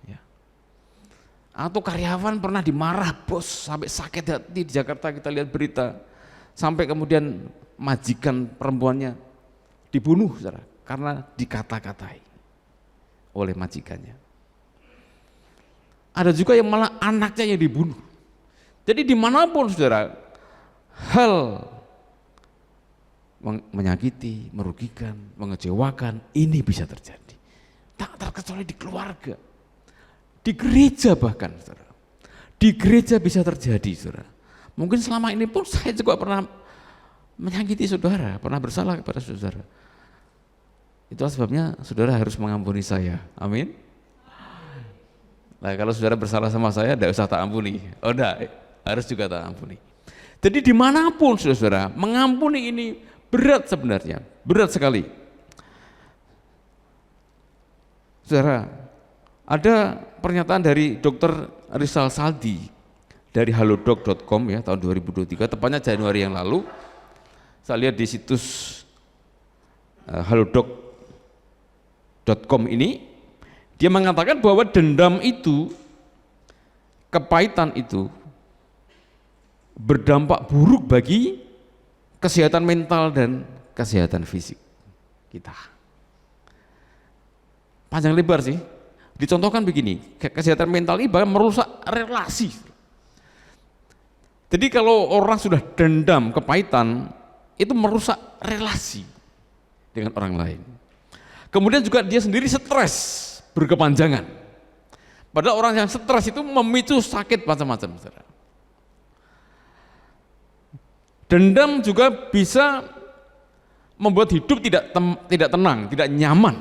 ya. Atau karyawan pernah dimarah bos sampai sakit hati. Di Jakarta kita lihat berita, sampai kemudian majikan perempuannya dibunuh saudara, karena dikata-katai oleh majikannya. Ada juga yang malah anaknya yang dibunuh. Jadi dimanapun saudara, hal menyakiti, merugikan, mengecewakan, ini bisa terjadi. Tak terkecuali di keluarga, di gereja bahkan saudara. Di gereja bisa terjadi saudara. Mungkin selama ini pun saya juga pernah menyakiti saudara, pernah bersalah kepada saudara. Itulah sebabnya saudara harus mengampuni saya. Amin. Nah, kalau saudara bersalah sama saya, tidak usah tak ampuni. Oh enggak, harus juga tak ampuni. Jadi dimanapun saudara, mengampuni ini berat sebenarnya, berat sekali. Saudara, ada pernyataan dari Dr. Rizal Saldi dari halodoc.com ya tahun 2023, tepatnya Januari yang lalu. Saya lihat di situs halodoc.com ini, dia mengatakan bahwa dendam itu, kepahitan itu berdampak buruk bagi kesehatan mental dan kesehatan fisik kita. Panjang lebar sih, dicontohkan begini, kesehatan mental ini bahkan merusak relasi. Jadi kalau orang sudah dendam, kepahitan, itu merusak relasi dengan orang lain. Kemudian juga dia sendiri stres berkepanjangan. Padahal orang yang stres itu memicu sakit macam-macam. Dendam juga bisa membuat hidup tidak tenang, tidak nyaman,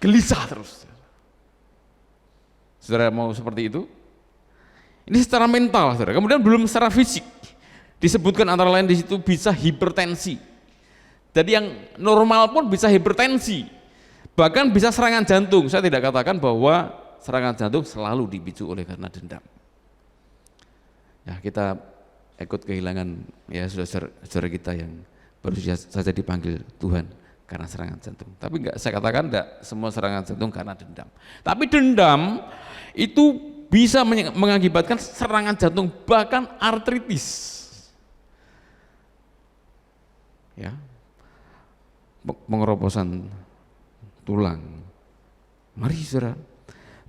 gelisah terus. Saudara mau seperti itu? Ini secara mental, saudara. Kemudian belum secara fisik. Disebutkan antara lain di situ bisa hipertensi. Jadi yang normal pun bisa hipertensi. Bahkan bisa serangan jantung. Saya tidak katakan bahwa serangan jantung selalu dipicu oleh karena dendam. Ya, kita ikut kehilangan ya saudara kita yang baru saja dipanggil Tuhan karena serangan jantung. Tapi enggak, saya katakan enggak semua serangan jantung karena dendam. Tapi dendam itu bisa mengakibatkan serangan jantung, bahkan artritis. Ya, pengeroposan tulang. Mari saudara.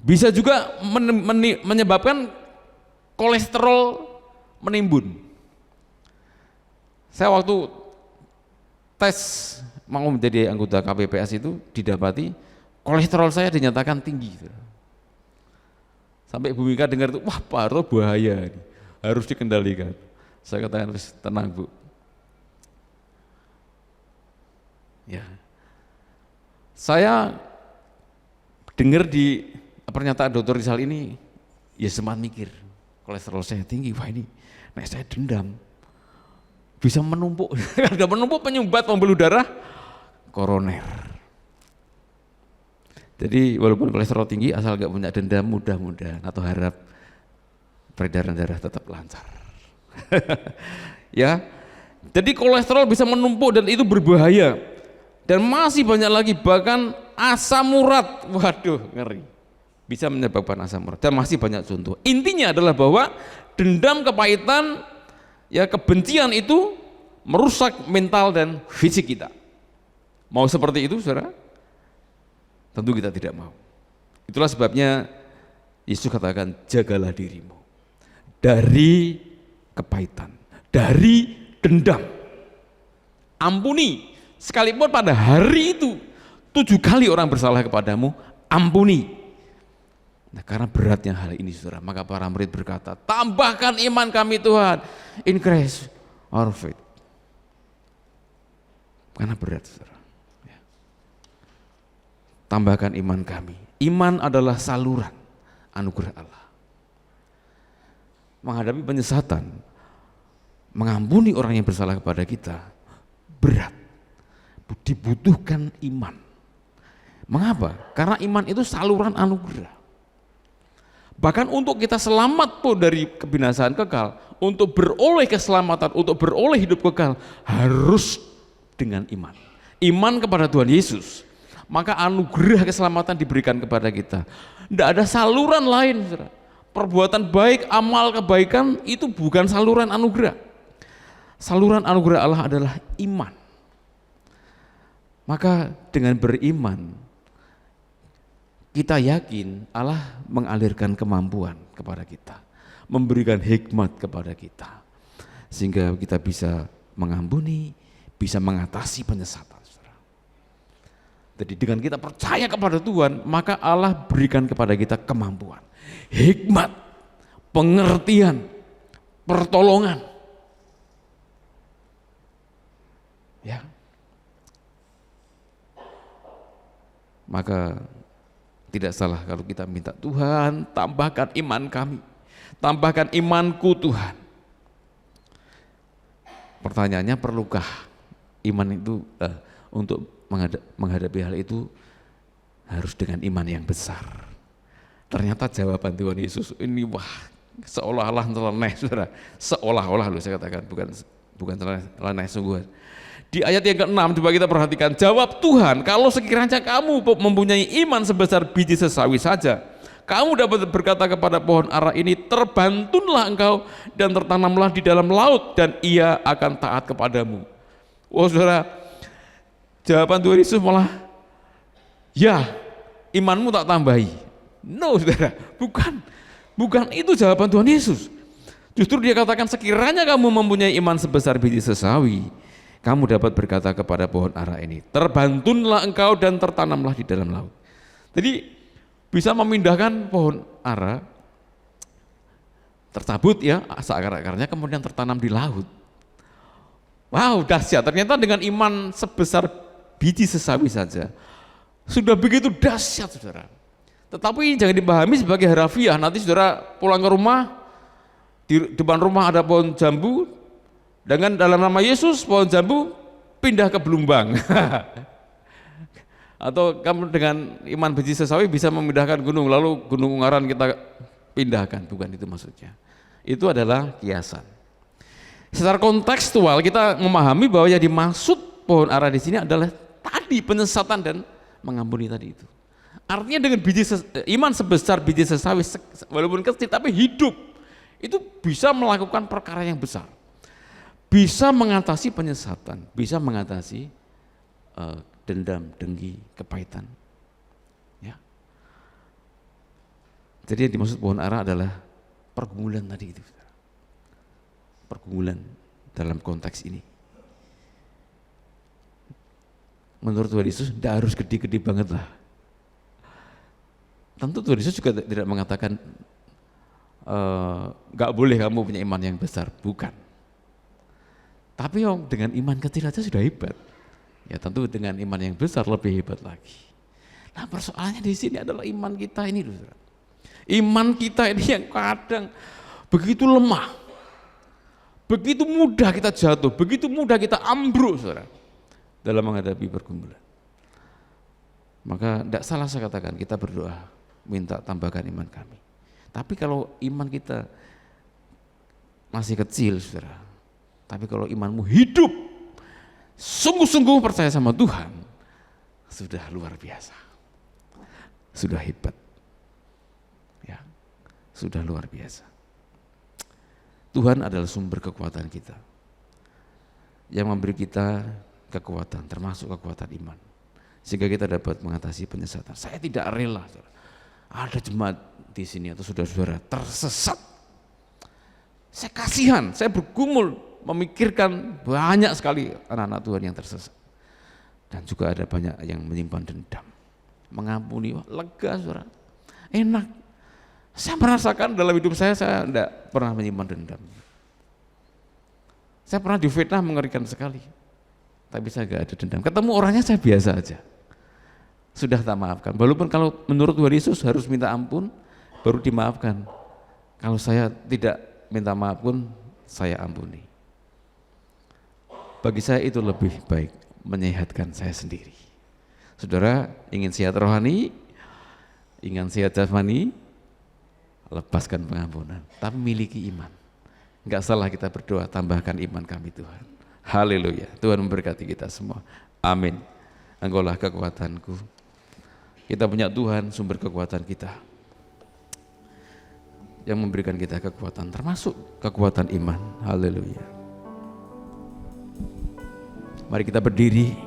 Bisa juga menyebabkan kolesterol menimbun. Saya waktu tes mau menjadi anggota KPPS itu didapati kolesterol saya dinyatakan tinggi. Sampai Bu Mika dengar itu, wah Paro bahaya, harus dikendalikan. Saya katakan, tenang Bu. Ya, saya dengar di pernyataan Dr. Rizal ini, ya sempat mikir, kolesterol saya tinggi, wah ini, nah saya dendam, bisa menumpuk, ada menumpuk penyumbat pembuluh darah koroner. Jadi walaupun kolesterol tinggi, asal gak punya dendam, mudah-mudahan atau harap peredaran darah tetap lancar. Ya, jadi kolesterol bisa menumpuk dan itu berbahaya. Dan masih banyak lagi, bahkan asam urat, waduh ngeri, bisa menyebabkan asam urat. Dan masih banyak contoh. Intinya adalah bahwa dendam, kepahitan, ya kebencian itu merusak mental dan fisik kita. Mau seperti itu, saudara? Tentu kita tidak mau. Itulah sebabnya Yesus katakan, jagalah dirimu dari kepahitan, dari dendam. Ampuni, sekalipun pada hari itu 7 kali orang bersalah kepadamu, ampuni. Nah, karena beratnya hal ini saudara, maka para murid berkata, tambahkan iman kami Tuhan, increase our faith. Karena berat saudara. Tambahkan iman kami. Iman adalah saluran anugerah Allah. Menghadapi penyesatan, mengampuni orang yang bersalah kepada kita, berat. Dibutuhkan iman. Mengapa? Karena iman itu saluran anugerah. Bahkan untuk kita selamat pun dari kebinasaan kekal, untuk beroleh keselamatan, untuk beroleh hidup kekal, harus dengan iman. Iman kepada Tuhan Yesus. Maka anugerah keselamatan diberikan kepada kita. Tidak ada saluran lain. Perbuatan baik, amal kebaikan itu bukan saluran anugerah. Saluran anugerah Allah adalah iman. Maka dengan beriman, kita yakin Allah mengalirkan kemampuan kepada kita, memberikan hikmat kepada kita, sehingga kita bisa mengampuni, bisa mengatasi penyesatan. Jadi dengan kita percaya kepada Tuhan, maka Allah berikan kepada kita kemampuan, hikmat, pengertian, pertolongan. Ya. Maka tidak salah kalau kita minta, Tuhan tambahkan iman kami, tambahkan imanku Tuhan. Pertanyaannya, perlukah iman itu untuk menghadapi hal itu harus dengan iman yang besar, Ternyata jawaban Tuhan Yesus ini seolah-olah nyeleneh, saudara. Seolah-olah loh saya katakan, bukan nyeleneh sungguh. Di ayat yang ke-6 coba kita perhatikan, jawab Tuhan, kalau sekiranya kamu mempunyai iman sebesar biji sesawi saja, kamu dapat berkata kepada pohon ara ini, terbantunlah engkau dan tertanamlah di dalam laut, dan ia akan taat kepadamu. Saudara, jawaban Tuhan Yesus malah, ya, imanmu tak tambahi. No, saudara, bukan itu jawaban Tuhan Yesus. Justru dia katakan, sekiranya kamu mempunyai iman sebesar biji sesawi, kamu dapat berkata kepada pohon ara ini, terbantunlah engkau dan tertanamlah di dalam laut. Jadi bisa memindahkan pohon ara, tercabut ya akar-akarnya, kemudian tertanam di laut. Wow, dahsyat. Ternyata dengan iman sebesar biji sesawi saja sudah begitu dahsyat, saudara. Tetapi jangan dipahami sebagai harafiah. Nanti saudara pulang ke rumah, di depan rumah ada pohon jambu, dengan dalam nama Yesus pohon jambu pindah ke Belumbang. Atau kamu dengan iman biji sesawi bisa memindahkan gunung, lalu gunung Ungaran kita pindahkan. Bukan itu maksudnya. Itu adalah kiasan. Secara kontekstual kita memahami bahwa yang dimaksud pohon ara di sini adalah tadi penyesatan dan mengampuni tadi itu. Artinya dengan iman sebesar biji sesawi, walaupun kecil tapi hidup, itu bisa melakukan perkara yang besar. Bisa mengatasi penyesatan, bisa mengatasi dendam, dengki, kepahitan. Ya. Jadi yang dimaksud pohon ara adalah pergumulan tadi itu. Pergumulan dalam konteks ini. Menurut Tuhan Yesus tidak harus gede-gede banget lah. Tentu Tuhan Yesus juga tidak mengatakan nggak boleh kamu punya iman yang besar, bukan. Tapi dengan iman kecil aja sudah hebat. Ya tentu dengan iman yang besar lebih hebat lagi. Nah persoalannya di sini adalah iman kita ini loh. Iman kita ini yang kadang begitu lemah. Begitu mudah kita jatuh, begitu mudah kita ambruk, saudara, dalam menghadapi pergumulan. Maka tidak salah saya katakan, kita berdoa, minta tambahkan iman kami. Tapi kalau iman kita masih kecil, saudara, tapi kalau imanmu hidup, sungguh-sungguh percaya sama Tuhan, sudah luar biasa, sudah hebat, ya, sudah luar biasa. Tuhan adalah sumber kekuatan kita, yang memberi kita kekuatan, termasuk kekuatan iman, sehingga kita dapat mengatasi penyesatan. Saya tidak rela, saudara, ada jemaat di sini atau saudara-saudara tersesat. Saya kasihan, saya bergumul memikirkan banyak sekali anak-anak Tuhan yang tersesat, dan juga ada banyak yang menyimpan dendam. Mengampuni, lega, saudara, enak. Saya merasakan dalam hidup saya tidak pernah menyimpan dendam. Saya pernah difitnah mengerikan sekali, tapi saya tidak ada dendam. Ketemu orangnya saya biasa aja, sudah tak maafkan. Walaupun kalau menurut Tuhan Yesus harus minta ampun baru dimaafkan. Kalau saya tidak minta maaf pun saya ampuni. Bagi saya itu lebih baik menyehatkan saya sendiri. Saudara ingin sehat rohani, ingin sehat jasmani, lepaskan pengampunan, tapi miliki iman. Enggak salah kita berdoa, tambahkan iman kami Tuhan. Haleluya. Tuhan memberkati kita semua. Amin. Engkaulah kekuatanku. Kita punya Tuhan sumber kekuatan kita, yang memberikan kita kekuatan, termasuk kekuatan iman. Haleluya. Mari kita berdiri.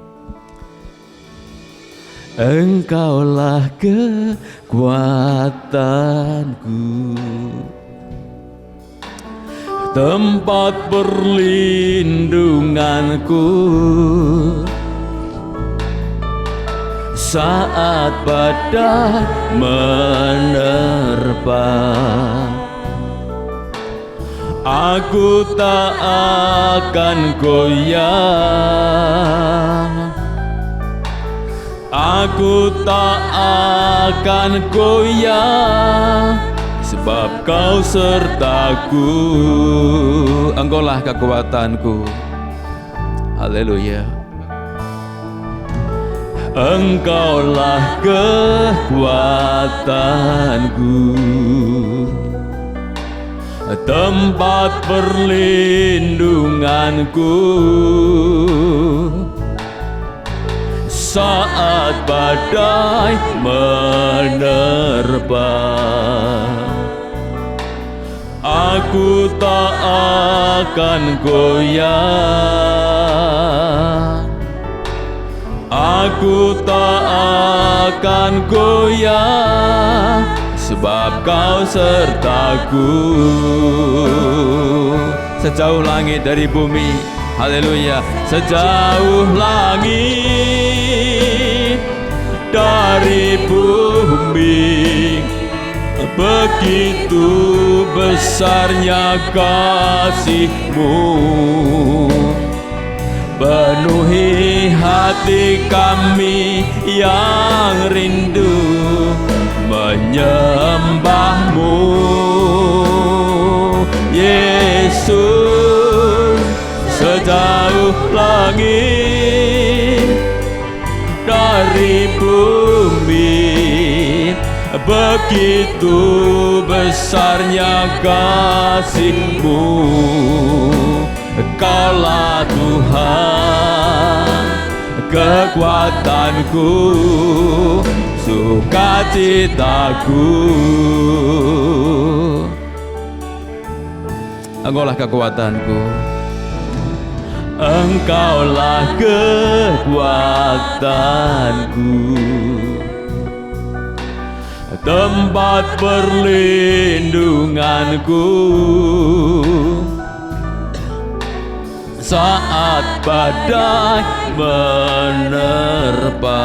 Engkaulah kekuatanku, tempat perlindunganku saat badai menerpa. Aku tak akan goyah, aku tak akan goyah, sebab Kau sertaku. Engkaulah kekuatanku. Haleluya. Engkaulah kekuatanku, tempat perlindunganku saat badai menerpa. Aku tak akan goyah, aku tak akan goyah, sebab Kau sertaku. Sejauh langit dari bumi, haleluya. Sejauh langit dari bumi, begitu besarnya kasih-Mu. Penuhi hati kami yang rindu menyembah-Mu, Yesus. Sejauh langit dari bumi, begitu besarnya kasih-Mu. Kaulah Tuhan, kekuatanku, sukacitaku. Engkaulah kekuatanku, Engkaulah kekuatanku, tempat perlindunganku saat badai menerpa.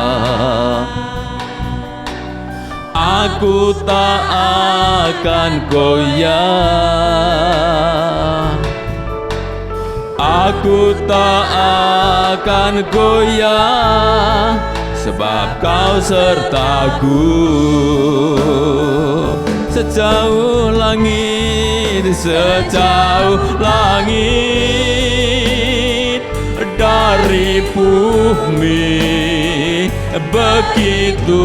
Aku tak akan goyah, aku tak akan goyah, sebab Kau sertaku. Sejauh langit, sejauh langit dari bumi, begitu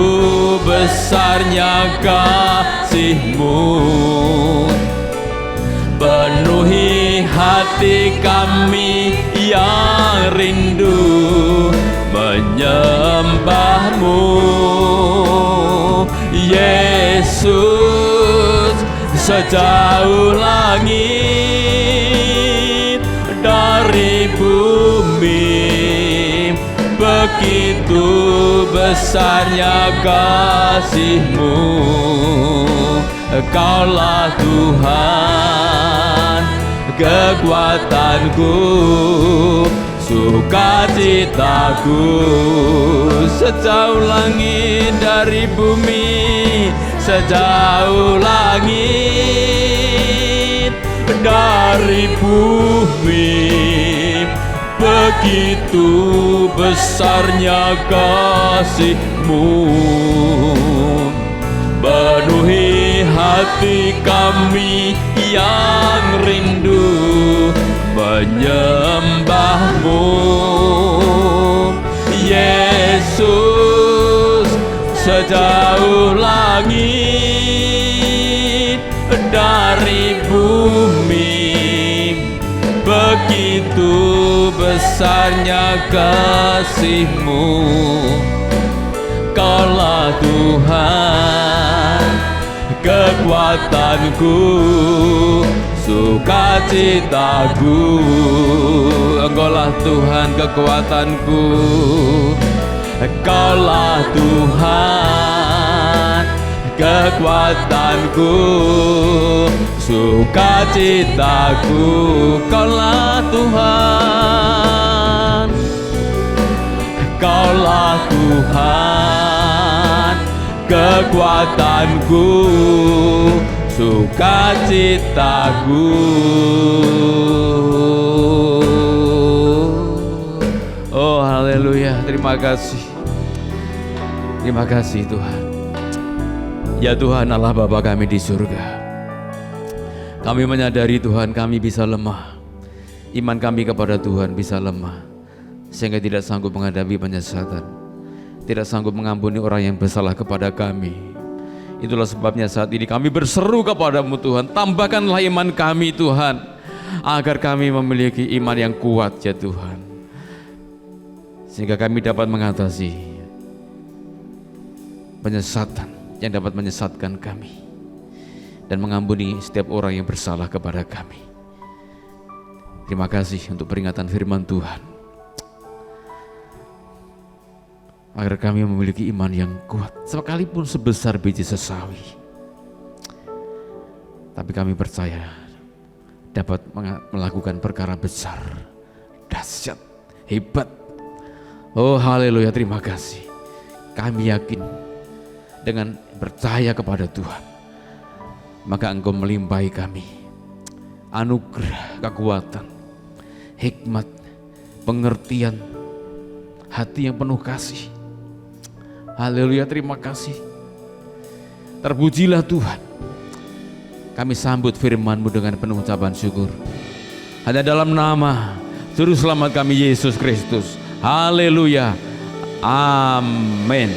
besarnya kasih-Mu. Penuhi hati kami yang rindu menyembah-Mu, Yesus. Sejauh langit dari bumi, begitu besarnya kasih-Mu. Kaulah Tuhan, kekuatanku, sukacitaku. Sejauh langit dari bumi, sejauh langit dari bumi, begitu besarnya kasih-Mu. Penuhi hati kami yang rindu menyembah-Mu, Yesus. Sejauh langit dari bumi, begitu besarnya kasih-Mu. Kaulah Tuhan, kekuatanku, sukacitaku. Engkaulah Tuhan, kekuatanku, Kaulah Tuhan, kekuatanku, sukacitaku. Kaulah Tuhan, Kaulah Tuhan, kekuatanku, sukacitaku. Oh haleluya, terima kasih. Terima kasih Tuhan. Ya Tuhan Allah Bapa kami di surga, kami menyadari Tuhan kami bisa lemah. Iman kami kepada Tuhan bisa lemah, sehingga tidak sanggup menghadapi penyesatan. tidak sanggup mengampuni orang yang bersalah kepada kami. Itulah sebabnya saat ini kami berseru kepadamu Tuhan, tambahkanlah iman kami Tuhan, agar kami memiliki iman yang kuat ya Tuhan, sehingga kami dapat mengatasi penyesatan yang dapat menyesatkan kami dan mengampuni setiap orang yang bersalah kepada kami. Terima kasih untuk peringatan firman Tuhan, agar kami memiliki iman yang kuat sekalipun sebesar biji sesawi. Tapi kami percaya dapat melakukan perkara besar, dahsyat, hebat. Oh haleluya, terima kasih. Kami yakin dengan percaya kepada Tuhan, maka Engkau melimpahi kami anugerah, kekuatan, hikmat, pengertian, hati yang penuh kasih. Haleluya, terima kasih. Terpujilah Tuhan. Kami sambut firman-Mu dengan penuh ucapan syukur. Hanya dalam nama Juru Selamat kami Yesus Kristus. Haleluya. Amin.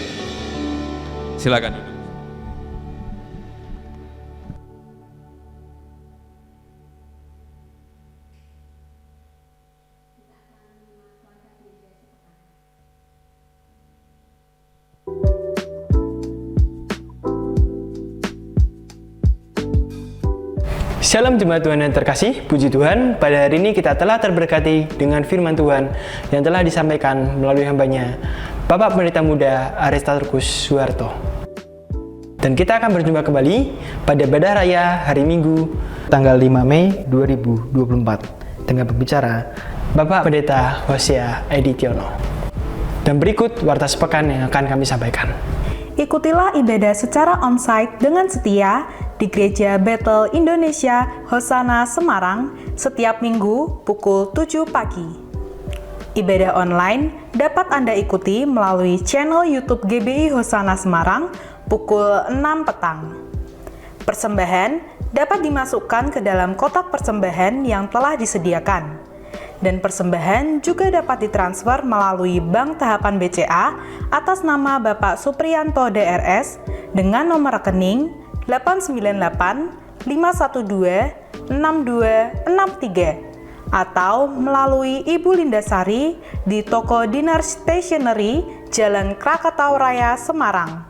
Silakan duduk. Shalom jemaat Tuhan yang terkasih, puji Tuhan, pada hari ini kita telah terberkati dengan firman Tuhan yang telah disampaikan melalui hambanya, Bapak Pendeta Muda Aristarkus Suharto. Dan kita akan berjumpa kembali pada Ibadah Raya hari Minggu, tanggal 5 Mei 2024, dengan pembicara Bapak Pendeta Hosea Editiono. Dan berikut warta sepekan yang akan kami sampaikan. Ikutilah ibadah secara onsite dengan setia di Gereja Bethel Indonesia Hosana Semarang setiap minggu pukul 7 pagi. Ibadah online dapat Anda ikuti melalui channel YouTube GBI Hosana Semarang pukul 6 petang. Persembahan dapat dimasukkan ke dalam kotak persembahan yang telah disediakan. Dan persembahan juga dapat ditransfer melalui Bank Tahapan BCA atas nama Bapak Supriyanto DRS dengan nomor rekening 898-512-6263 atau melalui Ibu Lindasari di Toko Dinar Stationery, Jalan Krakatau Raya, Semarang.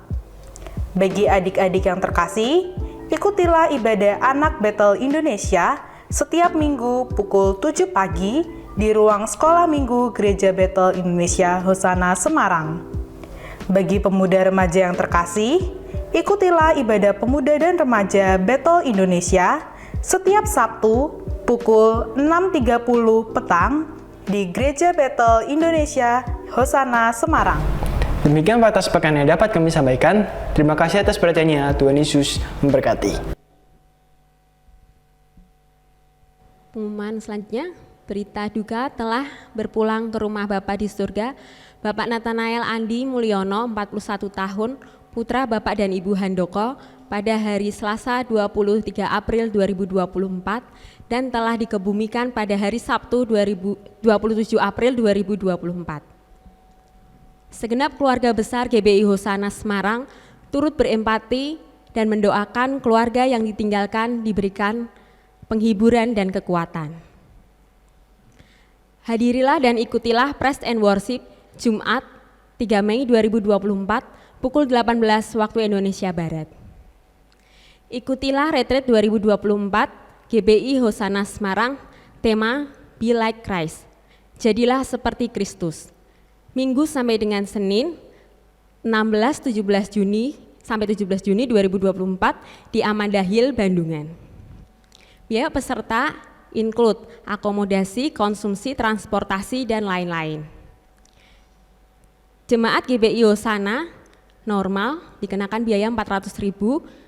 Bagi adik-adik yang terkasih, ikutilah ibadah anak Bethel Indonesia setiap minggu pukul 7 pagi di ruang sekolah minggu Gereja Bethel Indonesia Hosana Semarang. Bagi pemuda remaja yang terkasih, ikutilah ibadah pemuda dan remaja Bethel Indonesia setiap Sabtu pukul 6.30 petang di Gereja Bethel Indonesia Hosana Semarang. Demikian warta sepekan yang dapat kami sampaikan. Terima kasih atas perhatiannya. Tuhan Yesus memberkati. Pengumuman selanjutnya, berita duka telah berpulang ke rumah Bapa di surga, Bapak Nathanael Andi Mulyono, 41 tahun, putra Bapak dan Ibu Handoko, pada hari Selasa 23 April 2024 dan telah dikebumikan pada hari Sabtu 27 April 2024. Segenap keluarga besar GBI Hosana Semarang turut berempati dan mendoakan keluarga yang ditinggalkan diberikan penghiburan dan kekuatan. Hadirilah dan ikutilah Praise and Worship Jumat 3 Mei 2024 pukul 18 waktu Indonesia Barat. Ikutilah Retreat 2024 GBI Hosana Semarang, tema Be Like Christ, jadilah seperti Kristus. Minggu sampai dengan Senin 16-17 Juni sampai 17 Juni 2024 di Amanda Hill, Bandungan. Biaya peserta include akomodasi, konsumsi, transportasi, dan lain-lain. Jemaat GBI Hosana normal dikenakan biaya 400.000,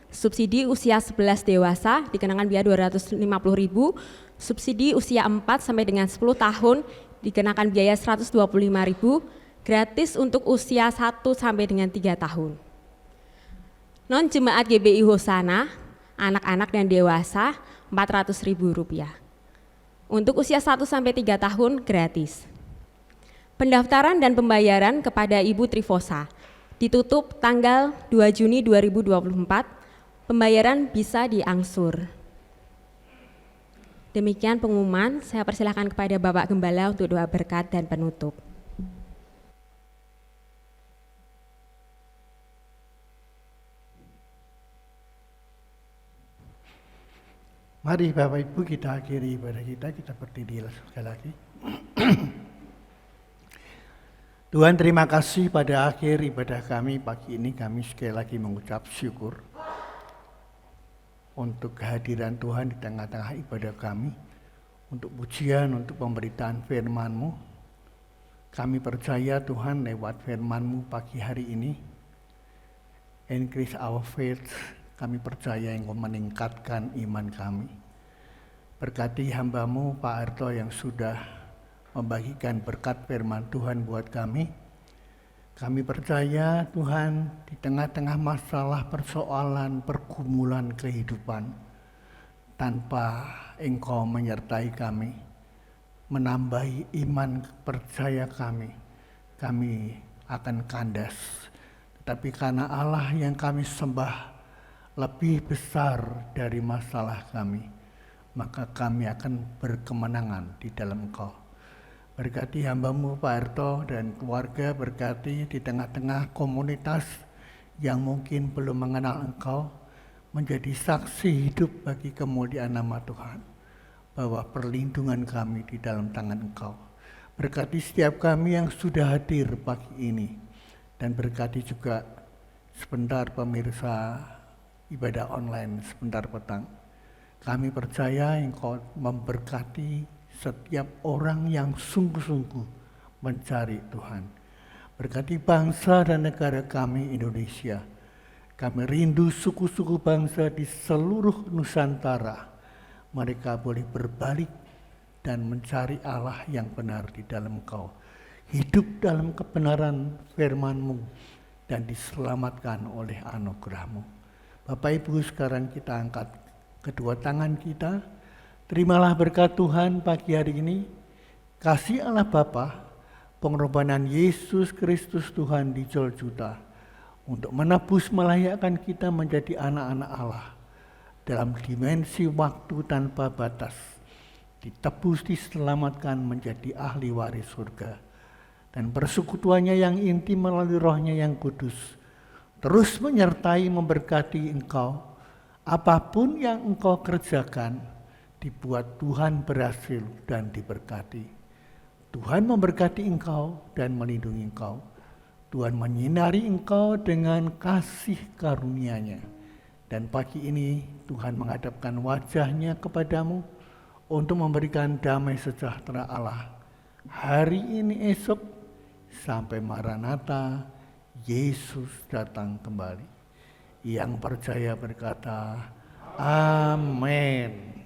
subsidi usia 11 dewasa dikenakan biaya 250.000, subsidi usia 4 sampai dengan 10 tahun dikenakan biaya 125.000, gratis untuk usia 1 sampai dengan 3 tahun. Non jemaat GBI Hosana, anak-anak dan dewasa Rp400.000. Untuk usia 1 sampai 3 tahun gratis. Pendaftaran dan pembayaran kepada Ibu Trifosa ditutup tanggal 2 Juni 2024. Pembayaran bisa diangsur. Demikian pengumuman, saya persilakan kepada Bapak Gembala untuk doa berkat dan penutup. Mari Bapak Ibu kita akhiri ibadah kita berdiri sekali lagi. Tuhan, terima kasih pada akhir ibadah kami pagi ini, kami sekali lagi mengucap syukur untuk kehadiran Tuhan di tengah-tengah ibadah kami, untuk pujian, untuk pemberitaan firman-Mu. Kami percaya Tuhan lewat firman-Mu pagi hari ini, increase our faith, kami percaya Engkau meningkatkan iman kami. Berkati hamba-Mu Pak Arto yang sudah membagikan berkat firman Tuhan buat kami. Kami percaya Tuhan di tengah-tengah masalah, persoalan, pergumulan kehidupan, tanpa Engkau menyertai kami, menambahi iman percaya kami akan kandas. Tetapi karena Allah yang kami sembah lebih besar dari masalah kami, maka kami akan berkemenangan di dalam Engkau. Berkati hamba-Mu Pak Arto dan keluarga, berkati di tengah-tengah komunitas yang mungkin belum mengenal Engkau, menjadi saksi hidup bagi kemuliaan nama Tuhan, bahwa perlindungan kami di dalam tangan Engkau. Berkati setiap kami yang sudah hadir pagi ini, dan berkati juga sebentar pemirsa ibadah online sebentar petang. Kami percaya Engkau memberkati setiap orang yang sungguh-sungguh mencari Tuhan. Berkati bangsa dan negara kami Indonesia. Kami rindu suku-suku bangsa di seluruh Nusantara. Mereka boleh berbalik dan mencari Allah yang benar di dalam Engkau. Hidup dalam kebenaran firman-Mu dan diselamatkan oleh anugerah-Mu. Bapak Ibu, sekarang kita angkat kedua tangan kita. Terimalah berkat Tuhan pagi hari ini, kasih Allah Bapa, pengorbanan Yesus Kristus Tuhan di Golgota, untuk menebus melayakkan kita menjadi anak-anak Allah dalam dimensi waktu tanpa batas, ditebus, diselamatkan menjadi ahli waris surga, dan persekutuannya yang intim melalui Roh-Nya yang kudus, terus menyertai memberkati engkau, apapun yang engkau kerjakan, dibuat Tuhan berhasil dan diberkati. Tuhan memberkati engkau dan melindungi engkau. Tuhan menyinari engkau dengan kasih karunia-Nya. Dan pagi ini Tuhan menghadapkan wajah-Nya kepadamu untuk memberikan damai sejahtera Allah. Hari ini, esok, sampai Maranatha, Yesus datang kembali. Yang percaya berkata, Amin.